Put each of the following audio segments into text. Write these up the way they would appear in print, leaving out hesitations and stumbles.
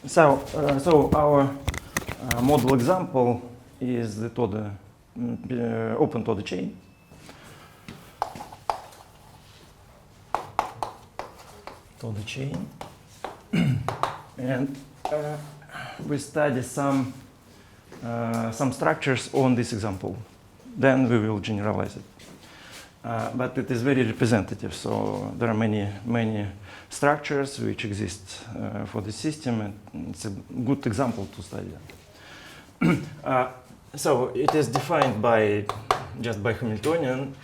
So our model example is the Toda, open Toda chain. Toda chain. And we study some structures on this example. Then we will generalize it. But it is very representative, so there are many structures which exist for the system, and it's a good example to study. So it is defined by just by Hamiltonian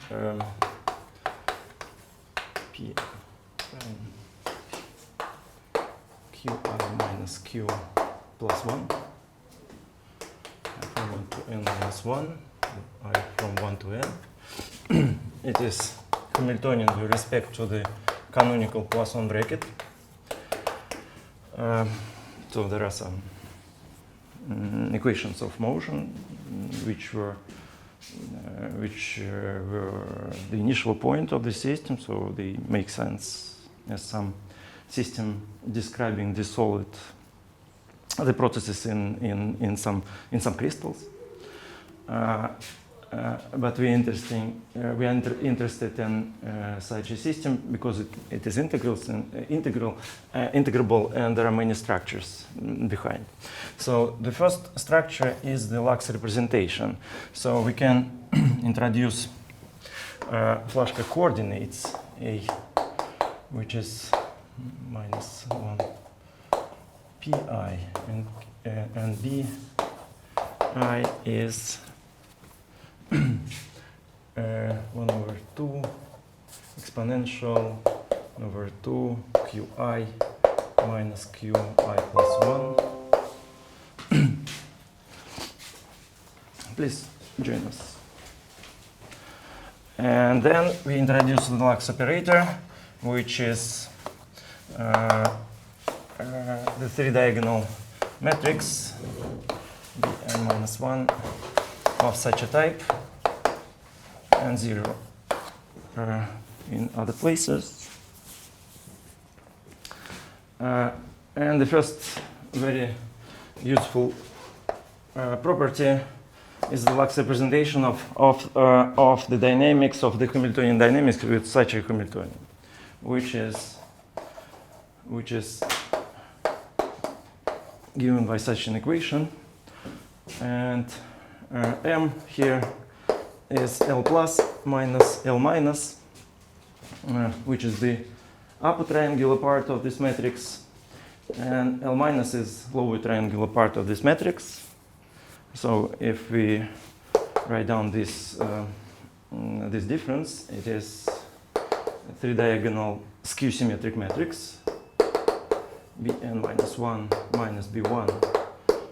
P Qi minus Q plus 1 from 1 to n minus 1, I from 1 to n. It is Hamiltonian with respect to the canonical Poisson bracket. So there are some equations of motion which were the initial point of the system, so they make sense as some system describing the solid, the processes in some crystals. But we are interested in such a system because it is integrable, and there are many structures behind. So the first structure is the Lax representation. So we can introduce Flaschka coordinates A, which is minus 1 pi, and B I is 1 over 2 exponential over 2 qi minus qi plus 1. Please join us. And then we introduce the Lax operator, which is the three-diagonal matrix Bn minus 1 of such a type and 0 in other places. And the first very useful property is the Lax representation of the dynamics of the Hamiltonian dynamics with such a Hamiltonian, which is given by such an equation. And M here is L plus minus L minus, which is the upper triangular part of this matrix, and L minus is lower triangular part of this matrix. So if we write down this this difference, it is a three-diagonal skew-symmetric matrix Bn minus 1 minus B1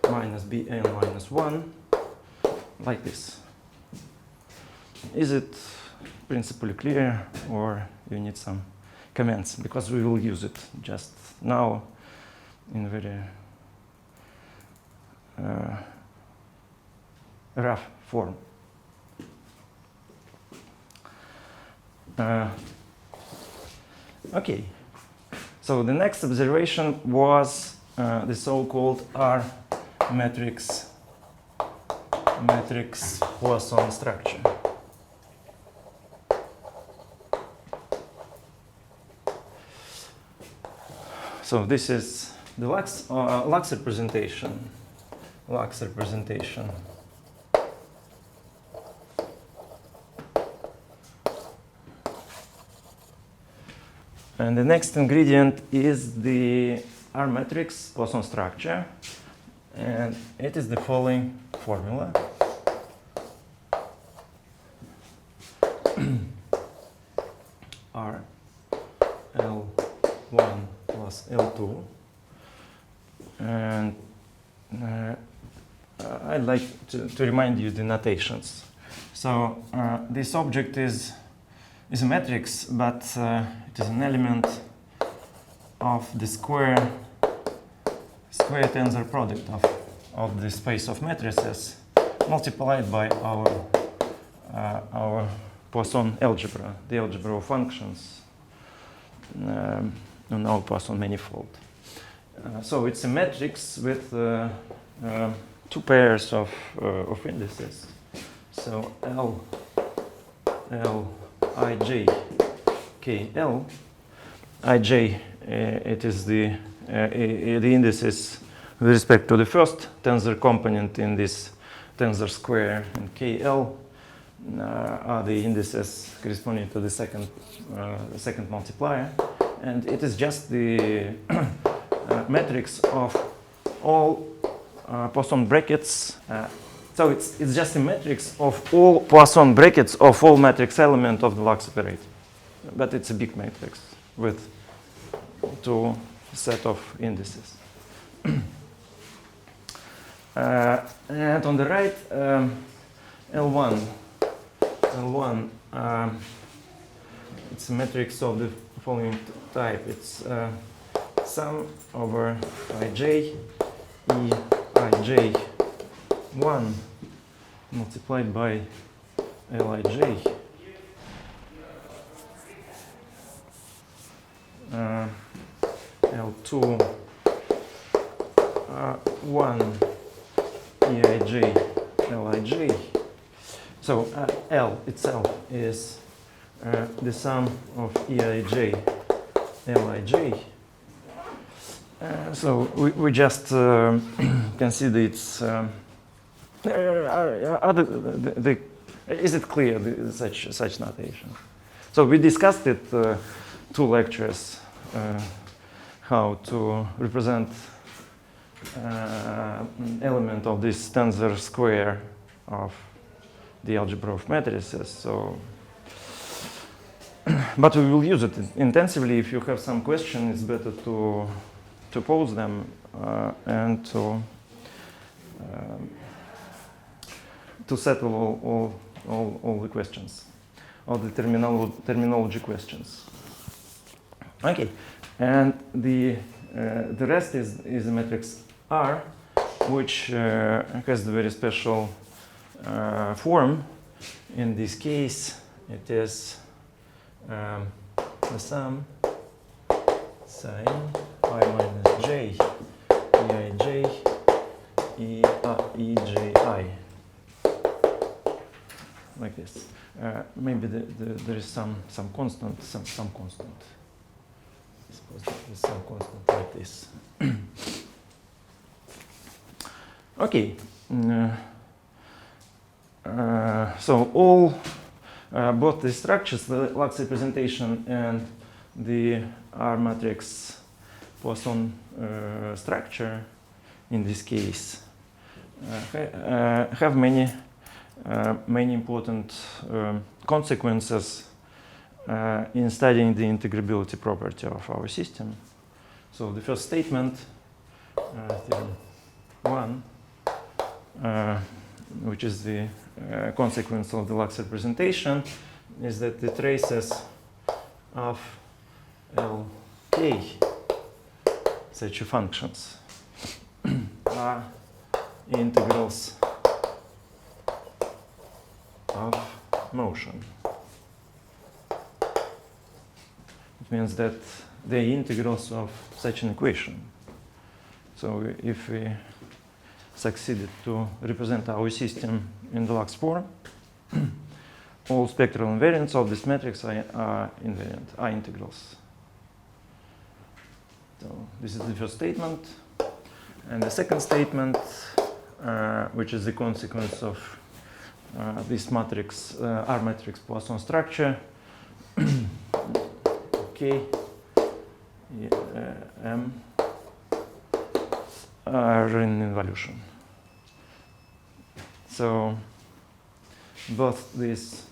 minus Bn minus 1, like this. Is it principally clear, or you need some comments? Because we will use it just now in very rough form. Okay, so the next observation was the so-called R matrix Poisson structure. So this is the Lax representation. Lax representation. And the next ingredient is the R matrix Poisson structure, and it is the following formula. R L1 plus L2, and I'd like to remind you the notations. So this object is a matrix, but it is an element of the square tensor product of the space of matrices multiplied by our Poisson algebra, the algebra of functions on our Poisson manifold. So it's a matrix with two pairs of indices. So Lij KL. Ij, it is the indices with respect to the first tensor component in this tensor square, and KL are the indices corresponding to the second multiplier, and it is just the matrix of all Poisson brackets. So it's just a matrix of all Poisson brackets of all matrix element of the Lax operator, but it's a big matrix with two set of indices. And on the right, L1, it's a matrix of the following type. It's sum over Ij, Ej1 multiplied by Lij. L2 1 Eij Lij. So L itself is the sum of Eij Lij. So we just consider its is it clear, such notation? So we discussed it 2 lectures, how to represent element of this tensor square of the algebra of matrices. So, but we will use it intensively. If you have some question, it's better to pose them and to settle all the questions, all the terminology questions. Okay, and the rest is the matrix R, which has the very special form. In this case, it is the sum sin I minus j Eij Eji, like this. Maybe there is some constant, some constant. I suppose there is some constant like this. Okay. So all both the structures, the Lax representation and the R matrix Poisson structure, in this case, have many important consequences in studying the integrability property of our system. So the first statement, theorem 1, which is the consequence of the Lax representation, is that the traces of Lk, such functions, are integrals of motion. It means that they are integrals of such an equation. So if we succeeded to represent our system in the Lax form, all spectral invariants of this matrix are invariant, are integrals. So this is the first statement. And the second statement, which is the consequence of this matrix, R matrix Poisson structure, K, M, are in involution. So both these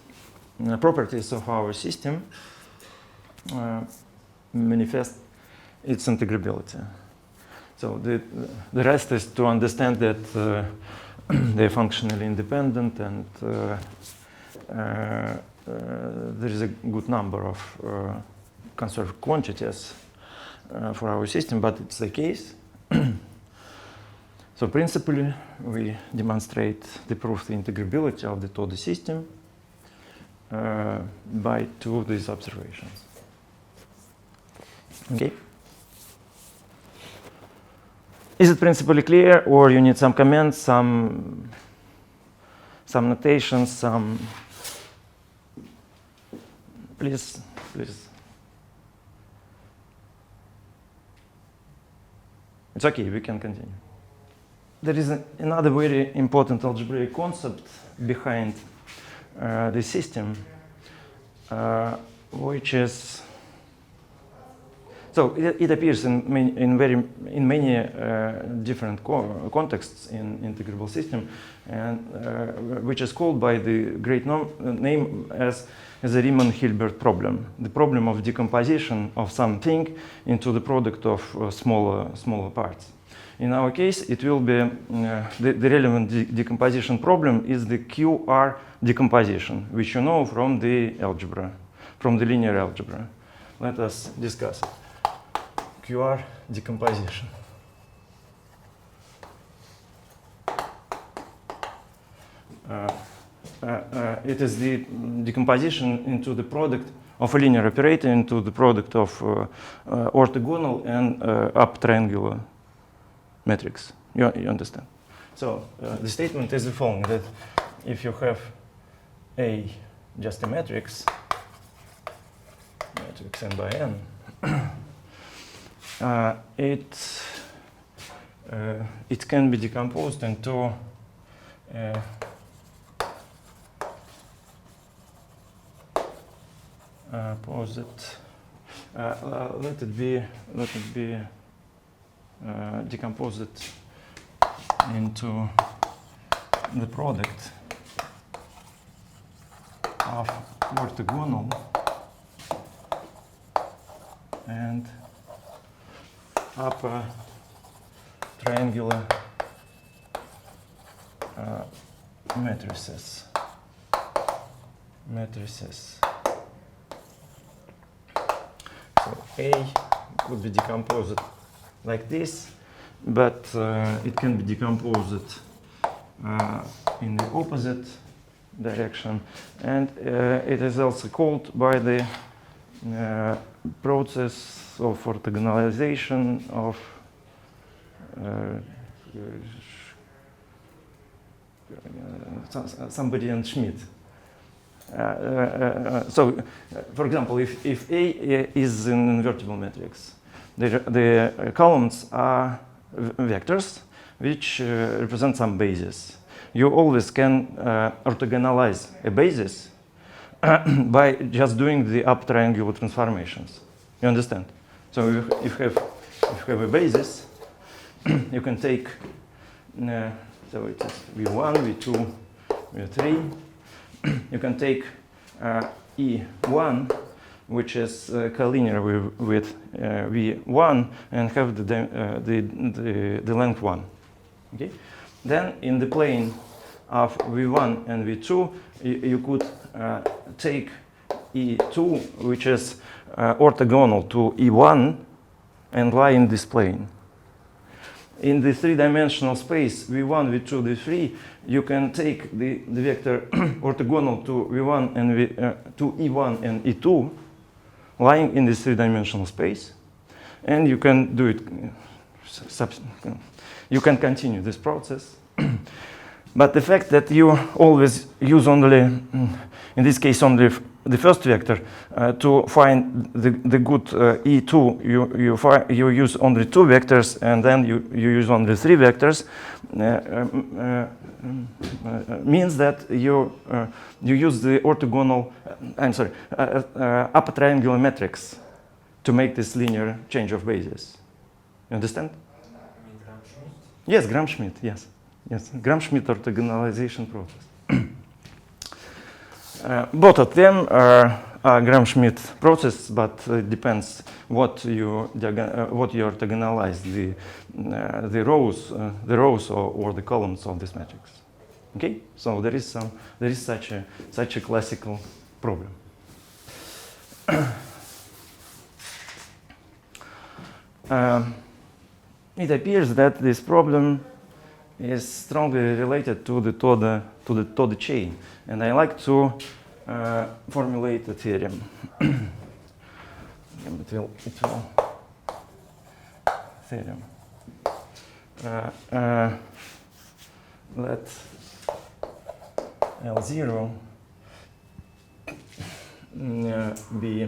properties of our system manifest its integrability. So the rest is to understand that they're functionally independent, and there is a good number of conserved quantities for our system, but it's the case. So principally, we demonstrate the proof the integrability of the Toda system by 2 of these observations. Okay. Is it principally clear, or you need some comments, some notations, some? Please. It's okay, we can continue. There is another very important algebraic concept behind the system, which is, so it appears in many different contexts in integrable system, and which is called by the great name as the Riemann-Hilbert problem, the problem of decomposition of something into the product of smaller parts. In our case, it will be the relevant decomposition problem is the QR-Decomposition, which you know from the algebra, from the linear algebra. Let us discuss it. QR-Decomposition. It is the decomposition into the product of a linear operator into the product of orthogonal and up triangular matrix. You understand? So the statement is the following, that if you have A just a matrix n by n, it can be decomposed into let it be decomposed into the product of orthogonal and upper triangular matrices. So A would be decomposed like this, but it can be decomposed in the opposite direction, and it is also called by the process of orthogonalization of somebody and Schmidt. So, for example, if A is an invertible matrix, the columns are vectors which represent some basis. You always can orthogonalize a basis by just doing the up triangular transformations. You understand? So if you have a basis, you can take, so it is V1, V2, V3. You can take E1, which is collinear with V1, and have the length 1. Okay? Then in the plane of V1 and V2, you could take E2, which is orthogonal to E1, and lie in this plane. In the three-dimensional space V1, V2, V3, you can take the vector orthogonal to V1 and to E1 and E2, lying in this three-dimensional space, and you can do it. You can continue this process, but the fact that you always use only, in this case, only the first vector to find the good E2, you use only two vectors, and then you use only three vectors, means that you use the orthogonal, upper triangular matrix to make this linear change of basis. You understand? Yes, Gram-Schmidt, yes. Gram-Schmidt orthogonalization process. Both of them are Gram-Schmidt process, but it depends what you orthogonalize, the rows or the columns of this matrix. Okay, so there is such a classical problem. It appears that this problem is strongly related to the Toda chain, and I like to formulate a theorem. Theorem. let L0 be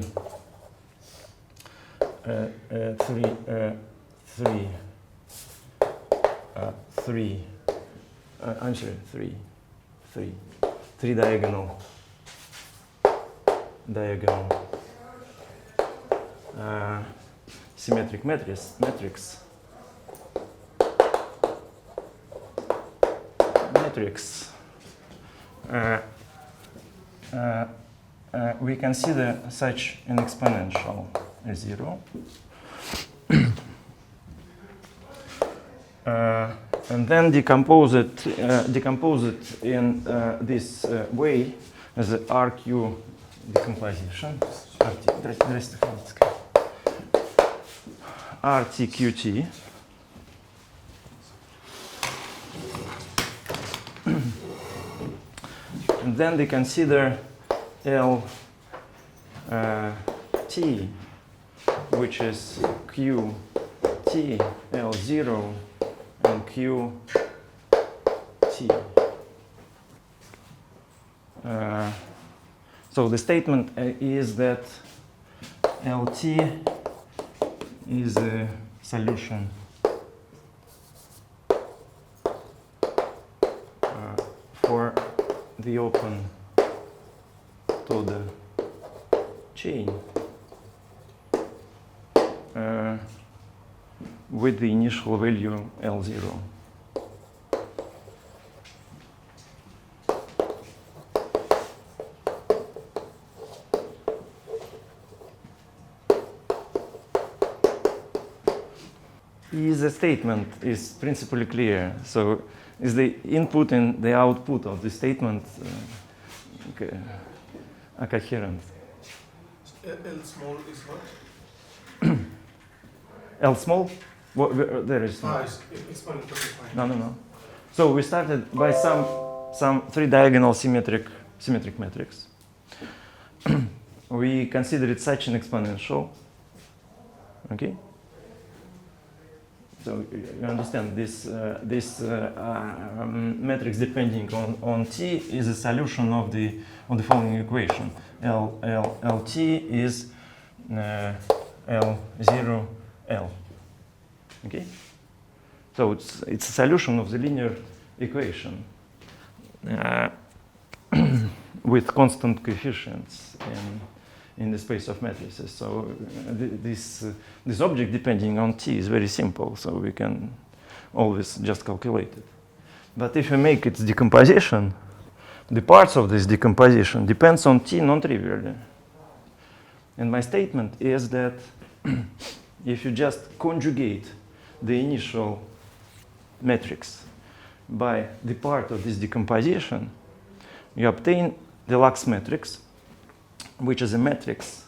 three diagonal symmetric matrix we consider such an exponential A0 and then decompose it in this way as a RQ decomposition. RTQT. And then they consider L T, which is Q T L0 and Q T. So the statement is that LT is a solution for the open Toda chain with the initial value L0. The statement is principally clear. So is the input and the output of the statement are coherent? L small is what? L small? There is no. It's fine. No. So we started by some three diagonal symmetric matrix. We consider it such an exponential. Okay. So you understand this matrix depending on T is a solution of the following equation. LT is L0 L. Okay. So it's a solution of the linear equation with constant coefficients in the space of matrices. So this object depending on T is very simple, so we can always just calculate it. But if we make its decomposition, the parts of this decomposition depends on T non-trivially. And my statement is that if you just conjugate the initial matrix by the part of this decomposition, you obtain the Lax matrix, which is a matrix.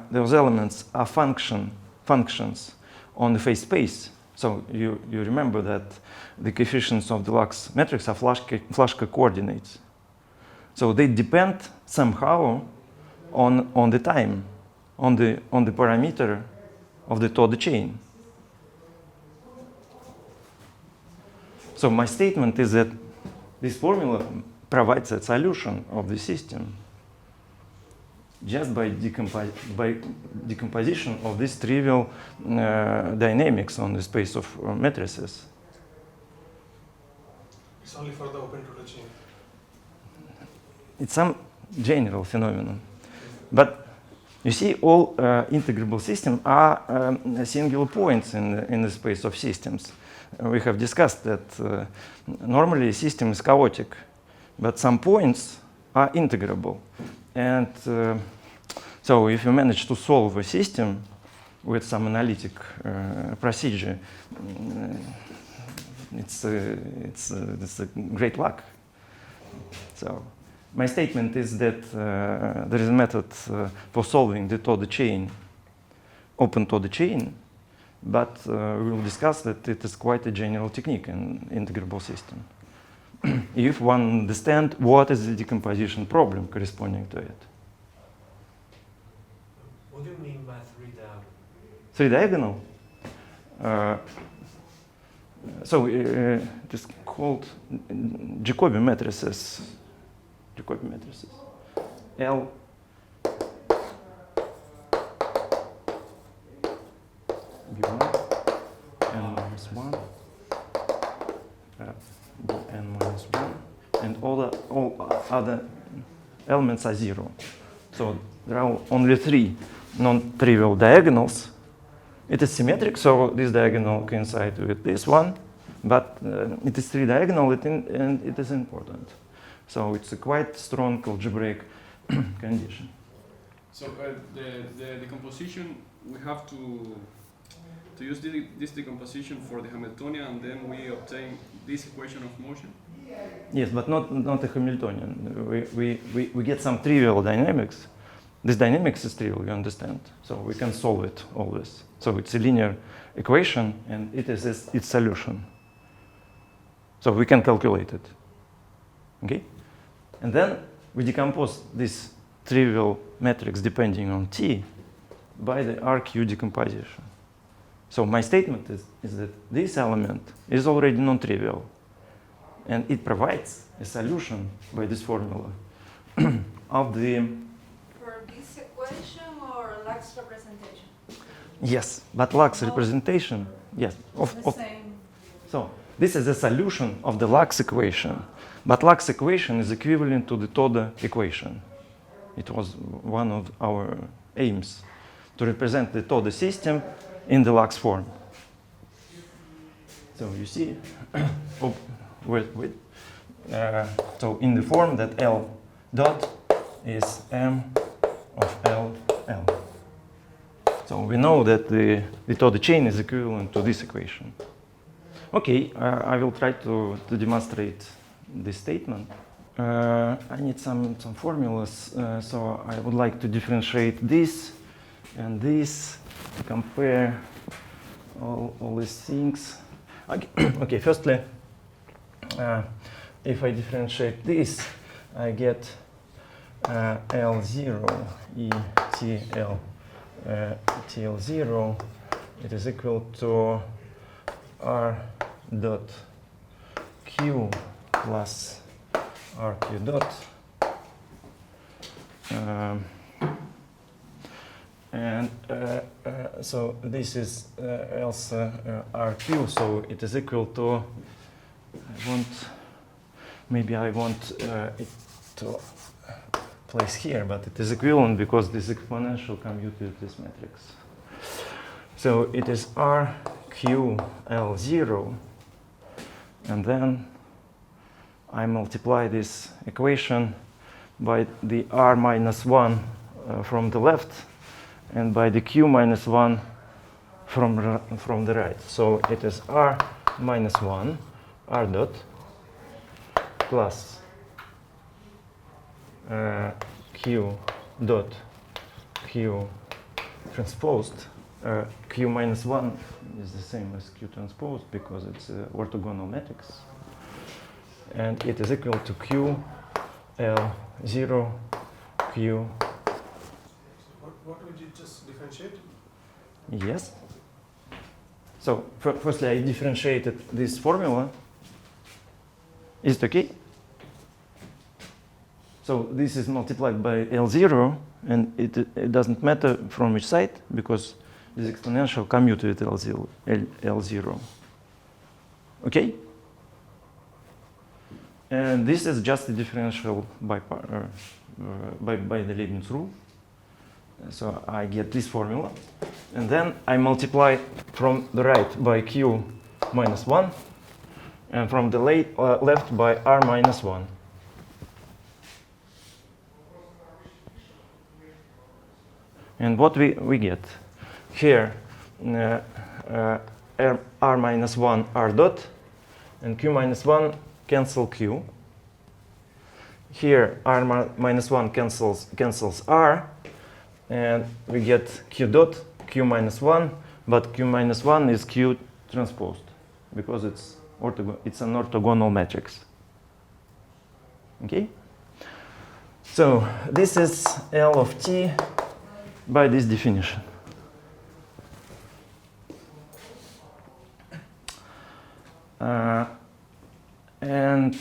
Those elements are functions on the phase space. So you remember that the coefficients of the Lax matrix are Flaschke coordinates. So they depend somehow on the time, on the parameter of the Toda chain. So my statement is that this formula provides a solution of the system just by decomposition of this trivial dynamics on the space of matrices. It's only for the open Toda chain. It's some general phenomenon. But you see, all integrable systems are singular points in the space of systems. We have discussed that normally a system is chaotic, but some points are integrable. And so if you manage to solve a system with some analytic procedure, it's a great luck. So my statement is that there is a method for solving the Toda chain, open Toda chain, but we will discuss that it is quite a general technique in integrable system. If one understands what is the decomposition problem corresponding to it. What do you mean by three diagonal? Three diagonal? So it is called Jacobi matrices. Jacobi matrices. L B1 n minus 1 bn minus 1, and all other elements are 0. So there are only 3 non-trivial diagonals. It is symmetric, so this diagonal coincides with this one, but it is 3 diagonal and it is important. So it's a quite strong algebraic condition. So the decomposition, we have to use this decomposition for the Hamiltonian, and then we obtain this equation of motion? Yes, but not a Hamiltonian. We get some trivial dynamics. This dynamics is trivial, you understand. So we can solve it always. So it's a linear equation, and it is its solution. So we can calculate it. Okay? And then we decompose this trivial matrix depending on T by the RQ decomposition. So my statement is that this element is already non-trivial, and it provides a solution by this formula of the... For this equation or Lax representation? Yes, but Lax representation, yes. The same. So this is a solution of the Lax equation, but Lax equation is equivalent to the Toda equation. It was one of our aims to represent the Toda system in the Lax form. So you see, so in the form that L dot is M of L. So we know that the Toda chain is equivalent to this equation. Okay, I will try to demonstrate this statement. I need some formulas, so I would like to differentiate this and this, to compare all these things. Okay, firstly, if I differentiate this, I get L0 E TL TL0. It is equal to R dot Q plus RQ dot. So this is also RQ, so it is equal to, maybe I want it to place here, but it is equivalent because this exponential commutes with this matrix. So it is RQL0, and then I multiply this equation by the R minus 1 from the left, and by the Q minus 1 from the right. So it is R minus 1, R dot, plus Q dot Q transposed. Q minus 1 is the same as Q transposed because it's an orthogonal matrix. And it is equal to Q L0 Q. What would you just differentiate? Yes. So firstly, I differentiated this formula. Is it okay? So this is multiplied by L0, and it doesn't matter from which side because this exponential commutes with L0. Okay? And this is just a differential by the Leibniz rule. So I get this formula, and then I multiply from the right by Q minus 1, and from the left by R minus 1. And what we get here, R minus 1 R dot, and Q minus 1 cancel Q. Here R minus 1 cancels R, and we get Q dot Q minus 1, but Q minus 1 is Q transposed because it's an orthogonal matrix. Okay? So this is L of T by this definition. And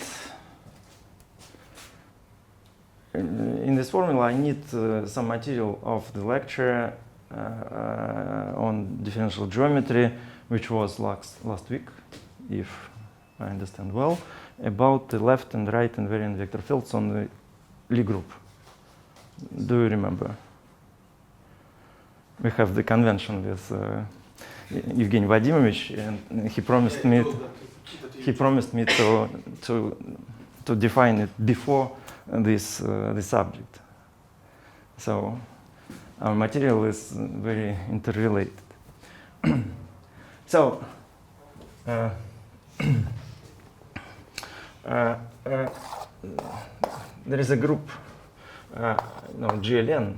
in this formula, I need some material of the lecture on differential geometry, which was last week, if I understand well, about the left and right invariant vector fields on the Lie group. Do you remember? We have the convention with Evgeny Vadimovich, and he promised me to define it before this subject. So our material is very interrelated. So there is a group, GLN,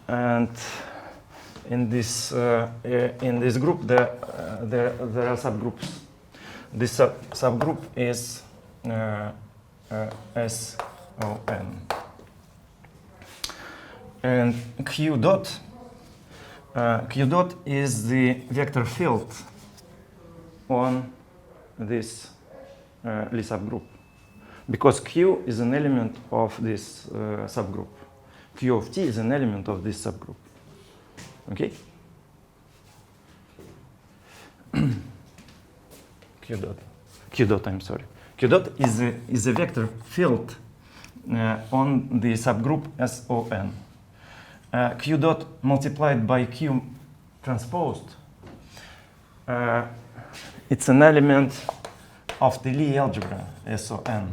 and in this group there are subgroups. This subgroup is SON, and Q dot is the vector field on this Lie subgroup, because Q is an element of this subgroup. Q of t is an element of this subgroup. Okay? Q dot, I'm sorry. Q dot is a vector field on the subgroup SON. Q dot multiplied by Q transposed, it's an element of the Lie algebra SON.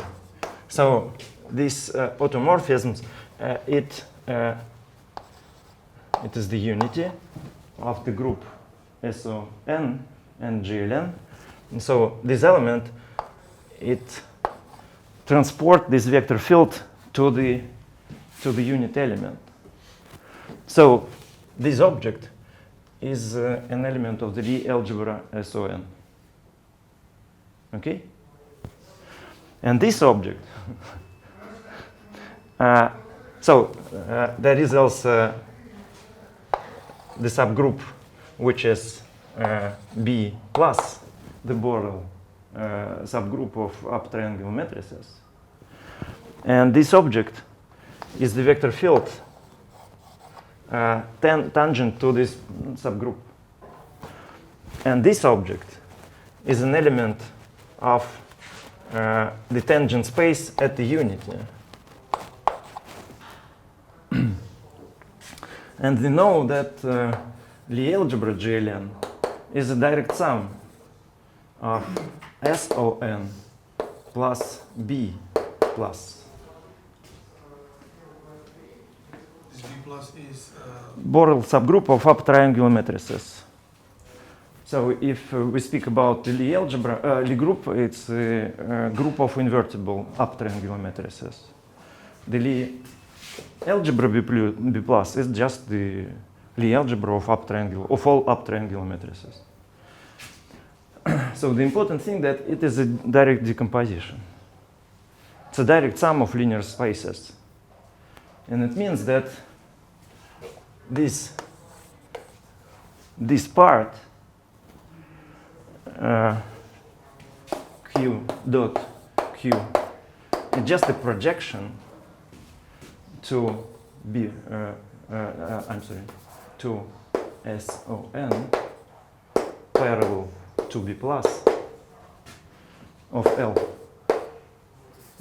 So these automorphisms, it is the unity of the group SON and GLN. And so this element, it transports this vector field to the unit element. So this object is an element of the Lie algebra SON. Okay? And this object, there is also the subgroup which is B plus, the Borel subgroup of up triangular matrices. And this object is the vector field tangent to this subgroup. And this object is an element of the tangent space at the unity. And we know that Lie algebra GLN is a direct sum of SON plus B plus. This B plus is Borel subgroup of up triangular matrices. So if we speak about the Lie algebra, Lie group, it's a group of invertible up triangular matrices. The Lie algebra B plus is just the Lie algebra of all up triangular matrices. So the important thing that it is a direct decomposition. It's a direct sum of linear spaces. And it means that this part Q dot Q is just a projection to B, to SON parallel to B plus of L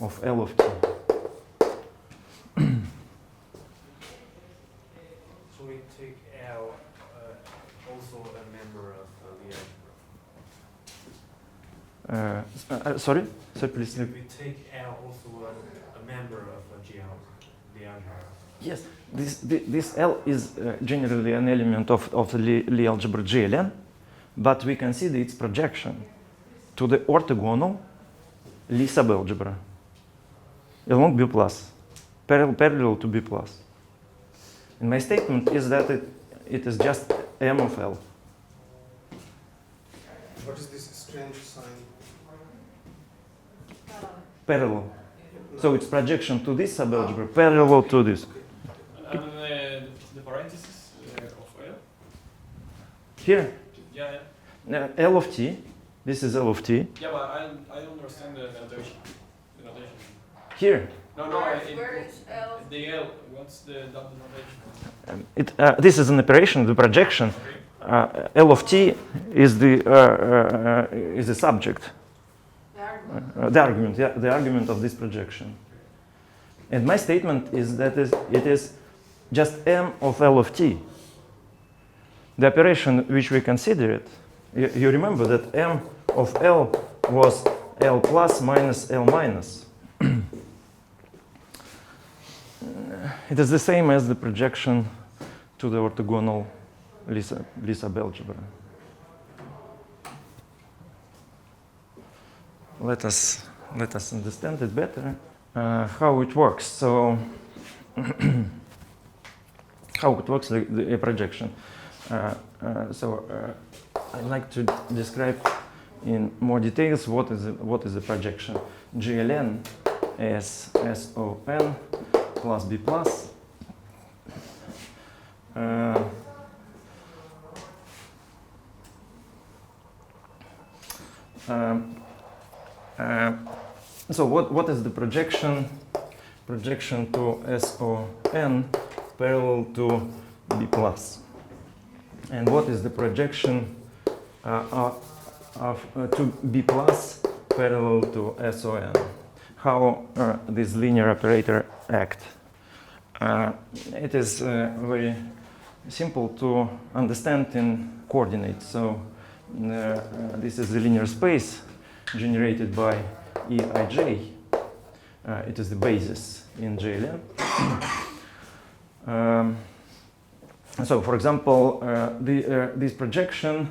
of t. So we take L also a member of Lie algebra. Sorry, please. We take L also a member of Lie algebra. Yes, this L is generally an element of the Lie algebra GLN, but we consider its projection to the orthogonal Lie subalgebra along B plus, parallel to B plus. And my statement is that it is just M of L. what is this strange sign? Parallel. So it's projection to this subalgebra parallel to this. And the parentheses of L? Here, Yeah. L of t This is L of t. Yeah, but I don't understand the notation. The notation. Here, No, Where is L? the L. What's the notation? this is an operation, the projection. Okay. L of t is the subject, The argument. the argument, yeah, the argument of this projection. And my statement is that it is just m of L of t. The operation which we considered, you remember that m of L was L plus minus L minus. It is the same as the projection to the orthogonal Lisa algebra. Let us understand it better. How it works. So, how it works the projection. I'd like to describe in more details what is a projection. GLN is SON plus B plus. So what is the projection? Projection to SON parallel to B plus. And what is the projection to B plus parallel to SON? How this linear operator act? It is very simple to understand in coordinates. So this is the linear space generated by Eij. It is the basis in JLN. So, for example, this projection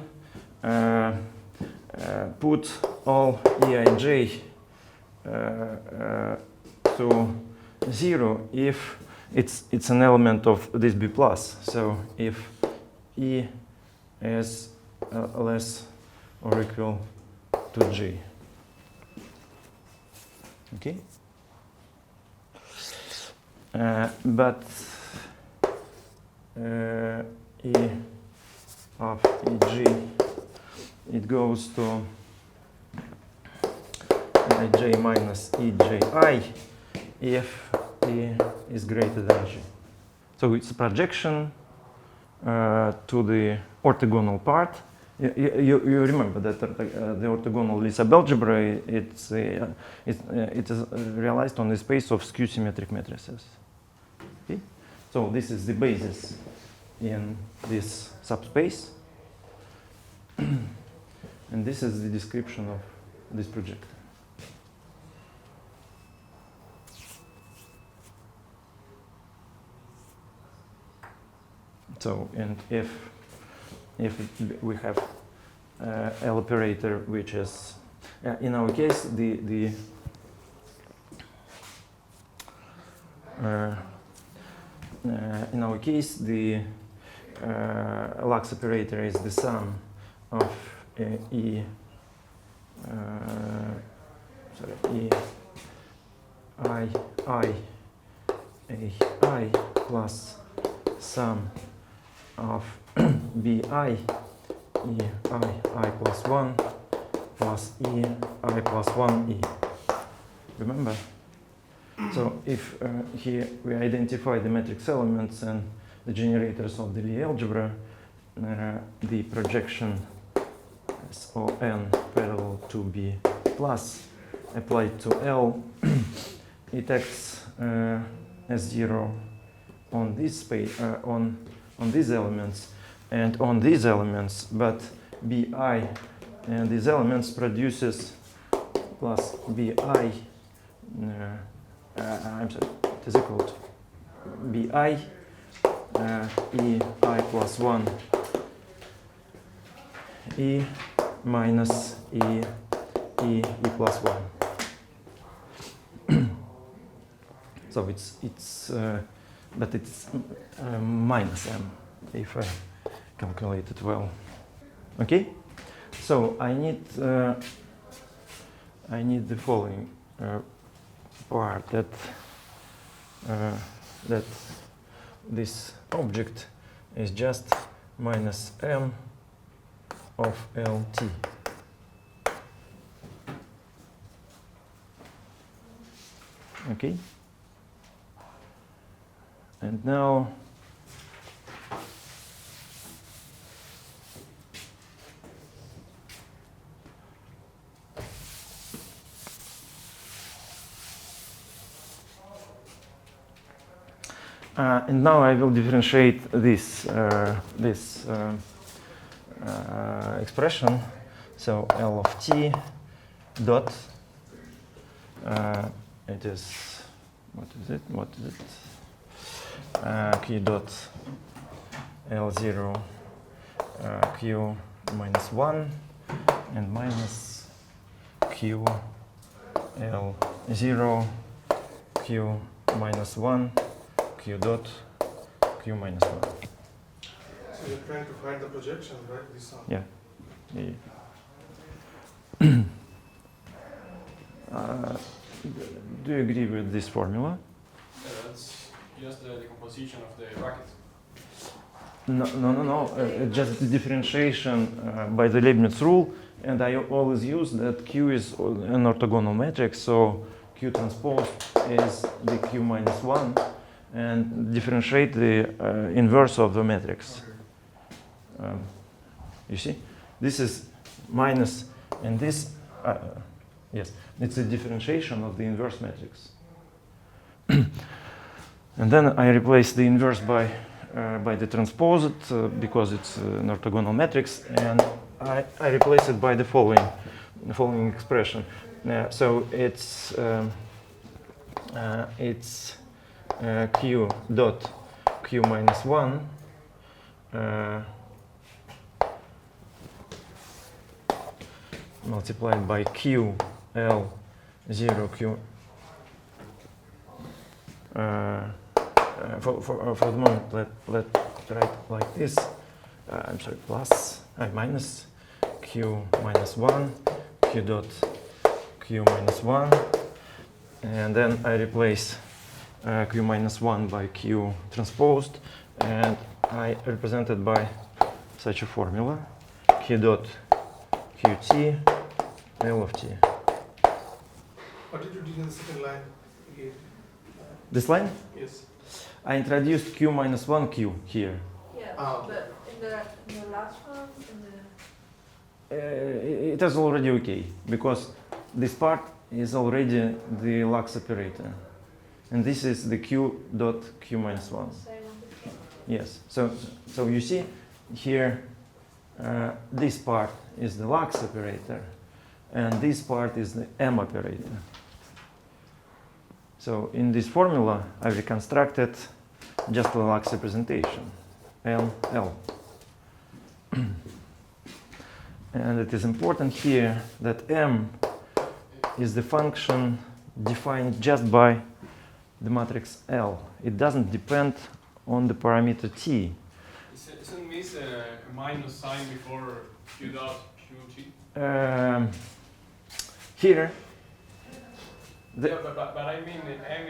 put all Eij to 0 if it's an element of this B plus. So if E is less or equal to G. Okay. But E of Eg, it goes to Ej minus Eji if E is greater than G. So it's a projection to the orthogonal part. You remember that the orthogonal Lisa algebra it is realized on the space of skew symmetric matrices. Okay? So this is the basis in this subspace, and this is the description of this projector. So, and if we have L operator, which is in our case the Lux operator is the sum of E I plus sum of BI I plus 1 plus I plus 1E. Remember? So if here we identify the matrix elements and the generators of the Lie algebra, the projection SON parallel to B plus applied to L, it acts as 0 on this space, on these elements and on these elements, but BI and these elements produces plus BI, I'm sorry, it is equal to BI EI plus 1 E minus E plus 1. So it's but it's minus m if I calculate it well. Okay, so I need the following part, that this object is just minus m of LT. Okay. And now I will differentiate this expression. So L of t dot it is what is it q dot L0 q minus 1 and minus q L0 q minus 1 q dot q minus 1. So you're trying to find the projection, right? This one. Yeah. Do you agree with this formula? That's just the decomposition of the bracket. No. Just the differentiation by the Leibniz rule, and I always use that Q is an orthogonal matrix, so Q transpose is the Q minus 1, and differentiate the inverse of the matrix. Okay. You see, this is minus, and this, yes, it's a differentiation of the inverse matrix. And then I replace the inverse by the transposed because it's an orthogonal matrix, and I replace it by the following expression. So it's q dot q minus 1 multiplied by q L 0 q. For the moment, let's write like this. I'm sorry, plus minus q minus 1 q dot q minus 1, and then I replace q minus 1 by q transposed, and I represent it by such a formula: q dot qt L of t. What did you do in the second line again? This line? Yes. I introduced q minus 1 q here. Yeah, Ah. but in the last one, It is already okay, because this part is already the Lux operator. And this is the q dot q minus 1. same on the top. Yes, so you see here, this part is the Lux operator, and this part is the M operator. So in this formula, I reconstructed just a Lux representation, M, L. And it is important here that M is the function defined just by the matrix L. It doesn't depend on the parameter T. Isn't this a minus sign before q dot qt? Here, Yeah, but I mean m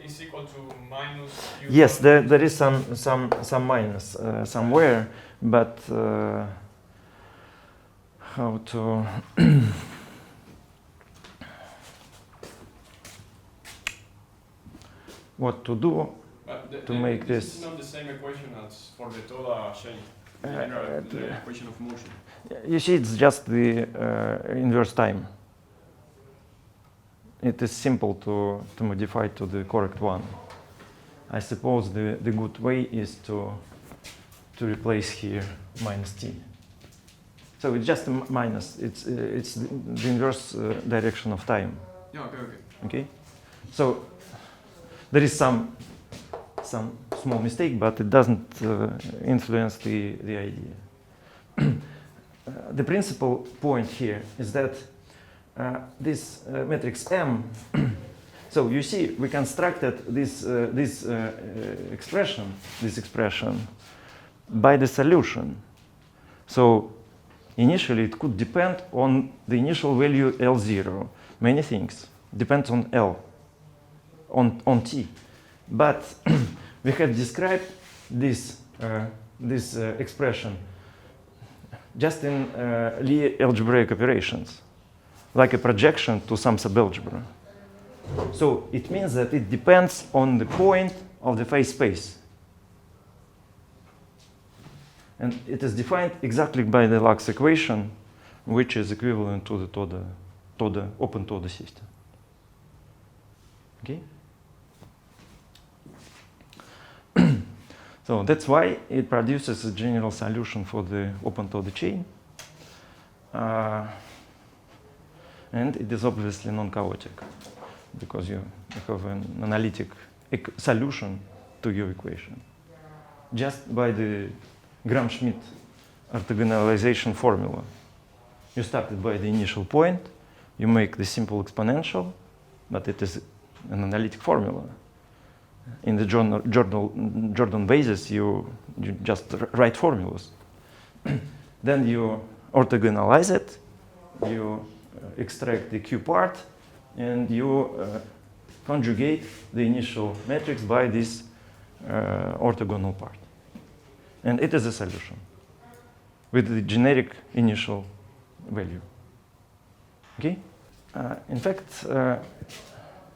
is equal to minus q. yes, dot there is some minus somewhere, but how to what to do But to make this this? is not the same equation as for the Toda chain. The equation of motion. You see, it's just the inverse time. It is simple to modify to the correct one. I suppose the good way is to replace here minus t. So it's just a minus. It's the inverse direction of time. Yeah, okay. Okay. So there is some small mistake, but it doesn't influence the idea. The principal point here is that this matrix M. So you see, we constructed this expression by the solution. So initially, it could depend on the initial value L0. Many things depends on L, on T. But we have described this expression just in Lie algebraic operations, like a projection to some subalgebra. So it means that it depends on the point of the phase space. And it is defined exactly by the Lux equation, which is equivalent to the open Toda system. Okay? So that's why it produces a general solution for the open Toda chain. And it is obviously non-chaotic, because you have an analytic solution to your equation just by the Gram-Schmidt orthogonalization formula. You started by the initial point, you make the simple exponential, but it is an analytic formula. In the Jordan basis, you just write formulas. Then you orthogonalize it, you extract the Q part, and you conjugate the initial matrix by this orthogonal part. And it is a solution with the generic initial value. Okay? In fact,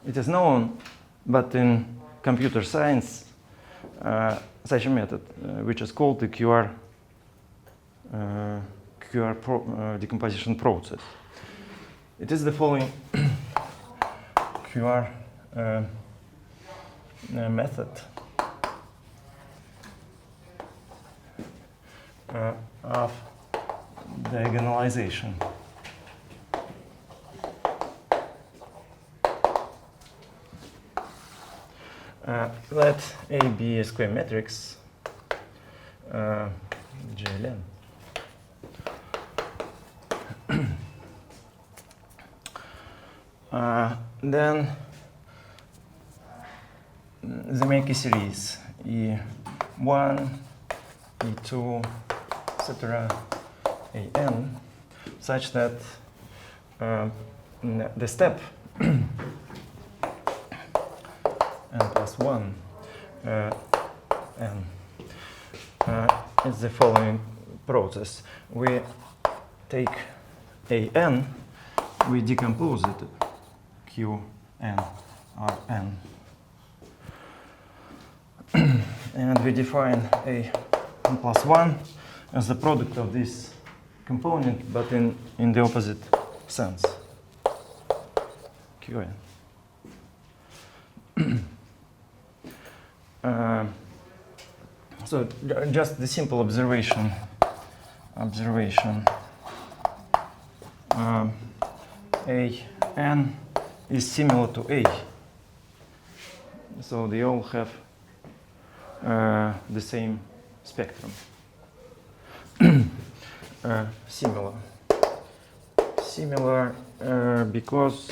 it is known, but in computer science, such a method, which is called the QR-Decomposition process. It is the following QR method of diagonalization. Let A be a square matrix, GLM. Then they make a series E1, E2, etc., AN, such that the step n plus 1 n is the following process. We take AN, we decompose it, Q, N, R, N. And we define A n plus 1 as the product of this component, but in the opposite sense, Qn. So just the simple observation. AN is similar to A. So they all have the same spectrum. Similar because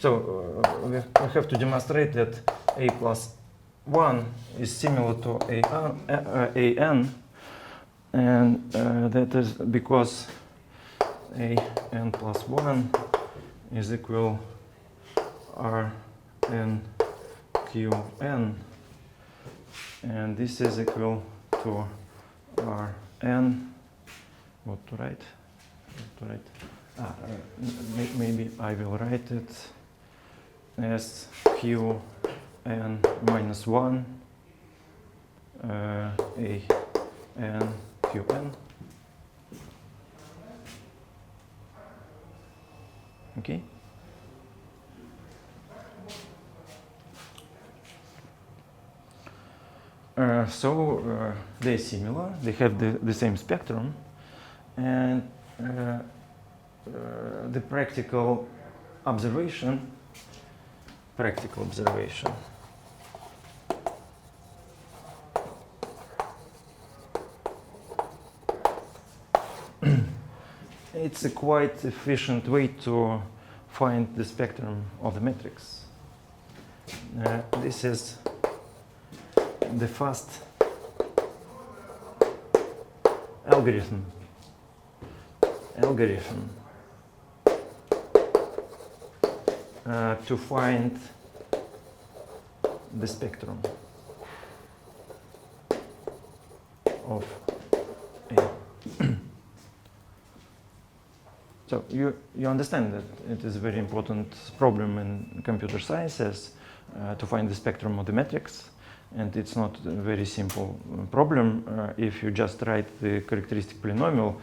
we have to demonstrate that A plus 1 is similar to AN, and that is because AN plus 1 is equal RN QN, and this is equal to Rn. What to write? Maybe I will write it as Qn minus 1 AN Qn. Okay. They're similar, they have the same spectrum, and the practical observation it's a quite efficient way to find the spectrum of the matrix. This is the fast algorithm to find the spectrum of A. So you understand that it is a very important problem in computer sciences to find the spectrum of the matrix, and it's not a very simple problem. If you just write the characteristic polynomial,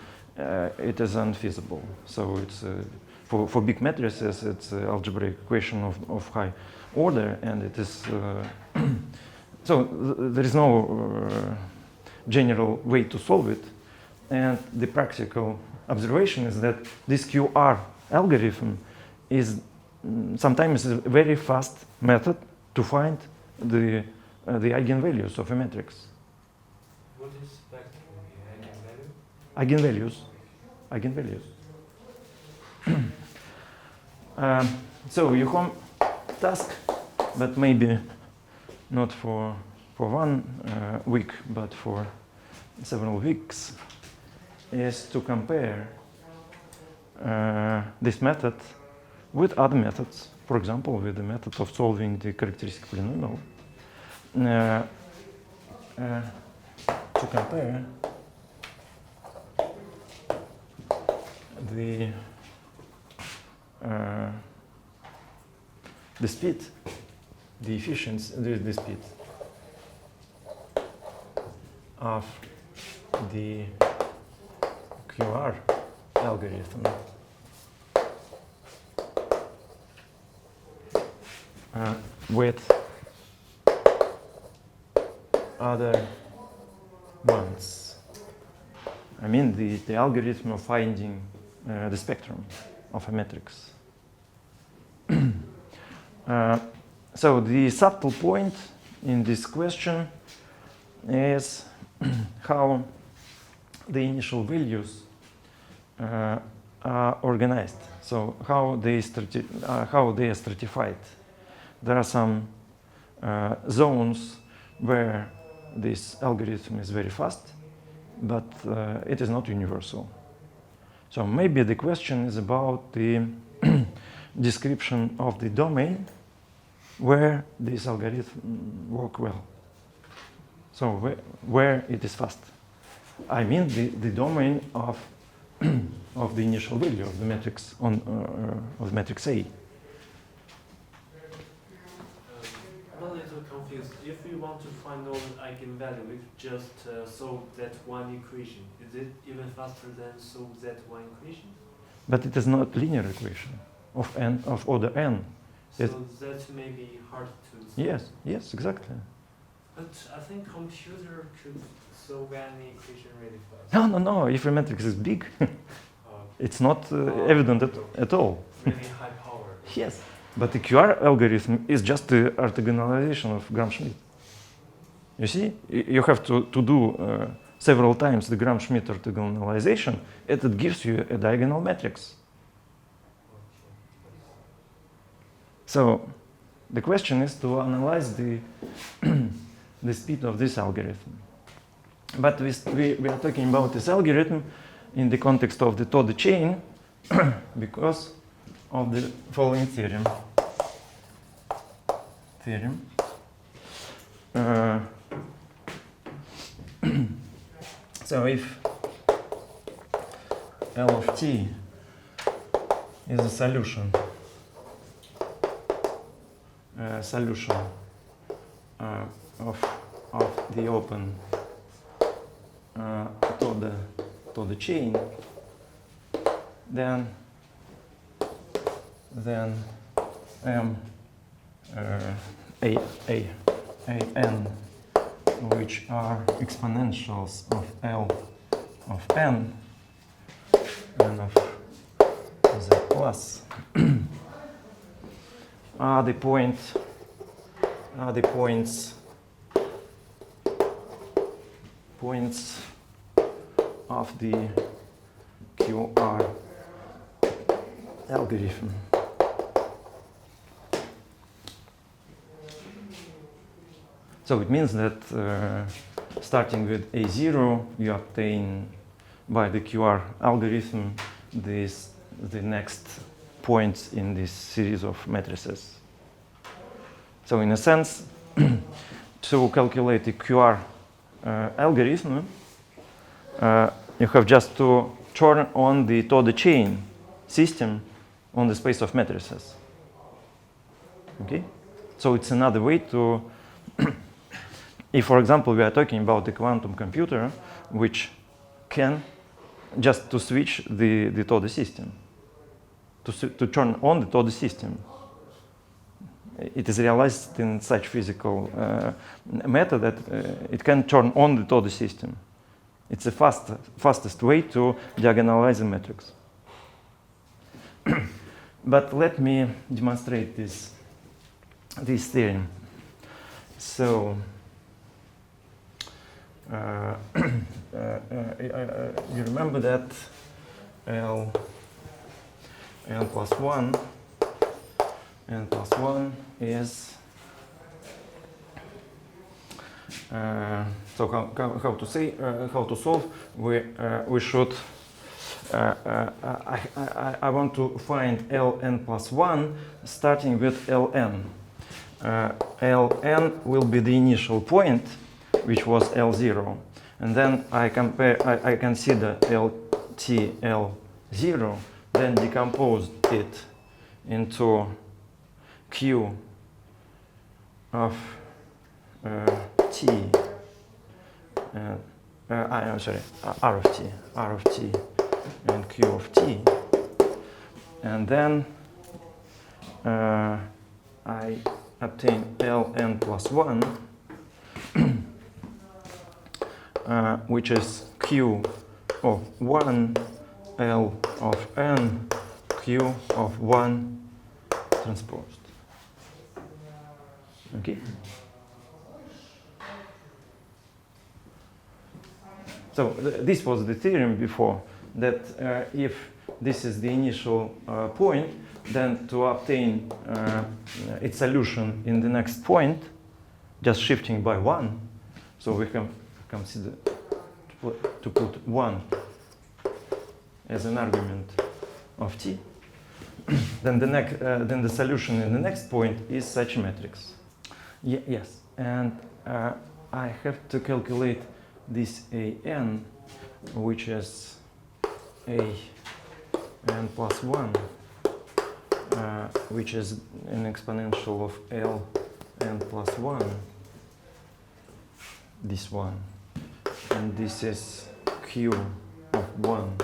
it is unfeasible. So it's for big matrices, it's an algebraic equation of high order, and it is so there is no general way to solve it. And the practical observation is that this QR algorithm is sometimes a very fast method to find the eigenvalues of a matrix. What is spectrum? Eigenvalue? Eigenvalues. So your home task, but maybe not for 1 week, but for several weeks, is to compare this method with other methods. For example, with the method of solving the characteristic polynomial. To compare the speed, the efficiency, the speed of the QR algorithm with other ones. I mean the algorithm of finding the spectrum of a matrix. So the subtle point in this question is how the initial values are organized. So how they are stratified. There are some zones where this algorithm is very fast, but it is not universal. So maybe the question is about the description of the domain where this algorithm works well. So where it is fast. I mean the domain of of the initial value of the matrix of matrix A. I'm a little confused. If we want to find all eigenvalue, we just solve that one equation. Is it even faster than solve that one equation? But it is not linear equation of order n. So that may be hard to solve. Yes, exactly. But I think computer could solve any equation really fast. No. If a matrix is big, it's not evident at all. Really high power. Yes, but the QR algorithm is just the orthogonalization of Gram-Schmidt. You see, you have to do several times the Gram-Schmidt orthogonalization, and it gives you a diagonal matrix. So the question is to analyze the the speed of this algorithm. But we are talking about this algorithm in the context of the Toda chain because of the following theorem. So if L of t is a solution of the open Toda chain, then M n, which are exponentials of L of n and of z plus are the points of the QR algorithm. So it means that starting with A0, you obtain by the QR algorithm the next points in this series of matrices. So in a sense, to calculate the QR algorithm, you have just to turn on the Toda chain system on the space of matrices. Okay? So it's another way to, if for example we are talking about the quantum computer, which can just to switch the Toda system, to turn on the Toda system. It is realized in such physical method that it can turn on the Toda system. It's the fastest way to diagonalize a matrix. But let me demonstrate this theorem. So you remember that L plus 1 is so how to solve? We should I want to find Ln plus 1 starting with Ln. Ln will be the initial point, which was L0, and then I consider Lt L0, then decompose it into Q of T, I'm sorry, R of T, and Q of T, and then I obtain Ln plus 1, which is Q of 1, L of n, Q of 1 transposed. Okay? So this was the theorem before, that if this is the initial point, then to obtain its solution in the next point, just shifting by 1, so we can consider to put 1 as an argument of T, then the solution in the next point is such a matrix. Yes, and I have to calculate this an, which is an plus 1, which is an exponential of Ln plus 1, this one, and this is Q of 1,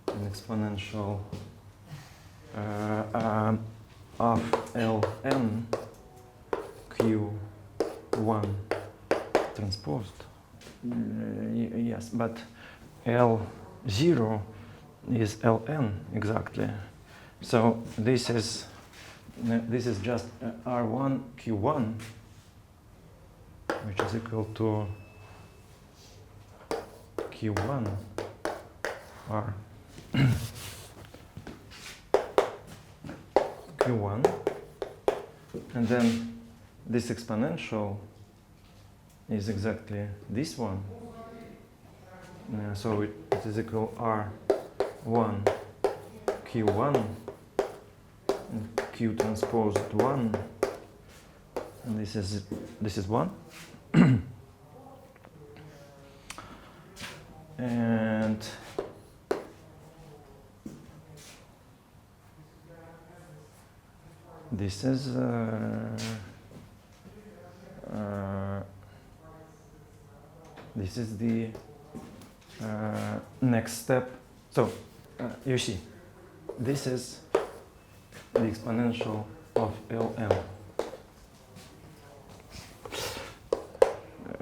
an exponential of Ln Q1 transposed. Yes, but L0 is Ln exactly. So this is just R1 Q1, which is equal to Q1 R Q1, and then this exponential is exactly this one. So it is equal R1 Q1 and Q transposed 1, and this is 1. And this is the next step. So you see, this is the exponential of Lm.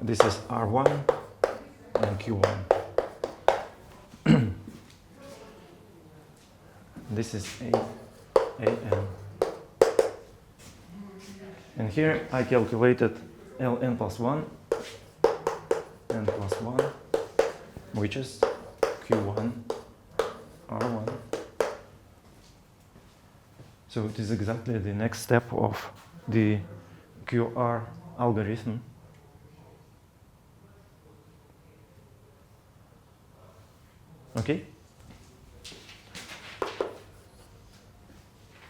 This is R1 and Q1. This is An. And here I calculated Ln plus 1, n plus 1, which is Q1 R1. So it is exactly the next step of the QR algorithm. Okay?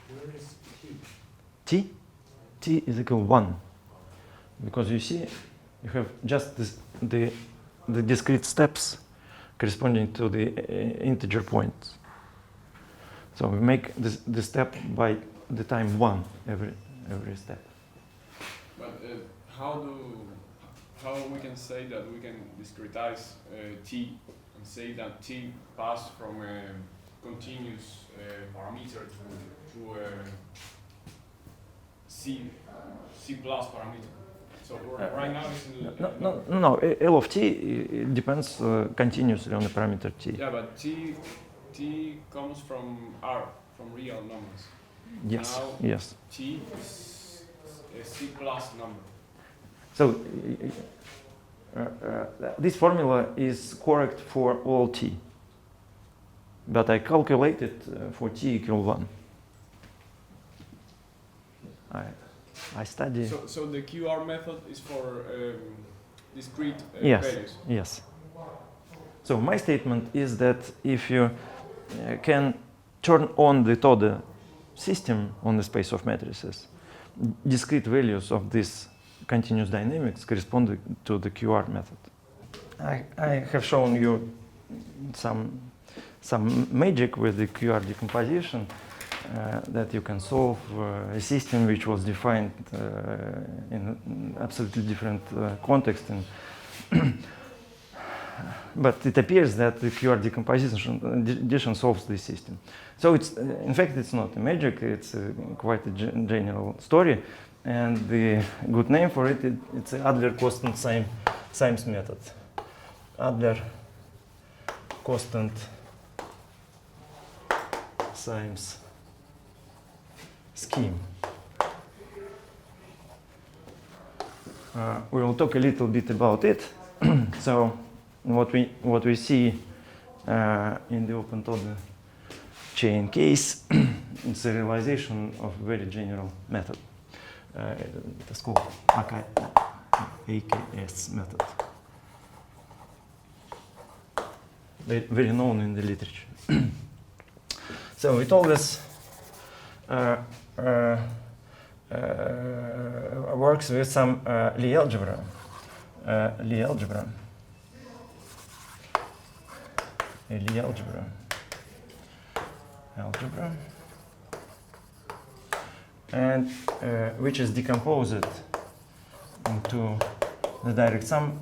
Where is T? T? T is equal 1. Because you see, you have just the discrete steps corresponding to the integer points. So we make the step by the time 1 every step. But how we can say that we can discretize t and say that t pass from a continuous parameter to a c plus parameter? So right now it's in No, L of t it depends continuously on the parameter t. Yeah, but t comes from R, from real numbers. Yes, Now yes. t is a c plus number. So this formula is correct for all t, but I calculated for t equal 1. I study. So the QR method is for discrete Yes, values. yes. So my statement is that if you can turn on the Toda system on the space of matrices, discrete values of this continuous dynamics correspond to the QR method. I have shown you some magic with the QR decomposition that you can solve a system which was defined in absolutely different context. But it appears that the QR decomposition solves this system. So it's in fact it's not a magic, it's quite a general story. And the good name for it, it's the Adler-Kostant-Symes method. Adler-Kostant-Symes scheme. We will talk a little bit about it. So what we see in the open Toda chain case, it's a realization of a very general method. It's called AKS method. Very known in the literature. So it always works with some Lie algebra. And which is decomposed into the direct sum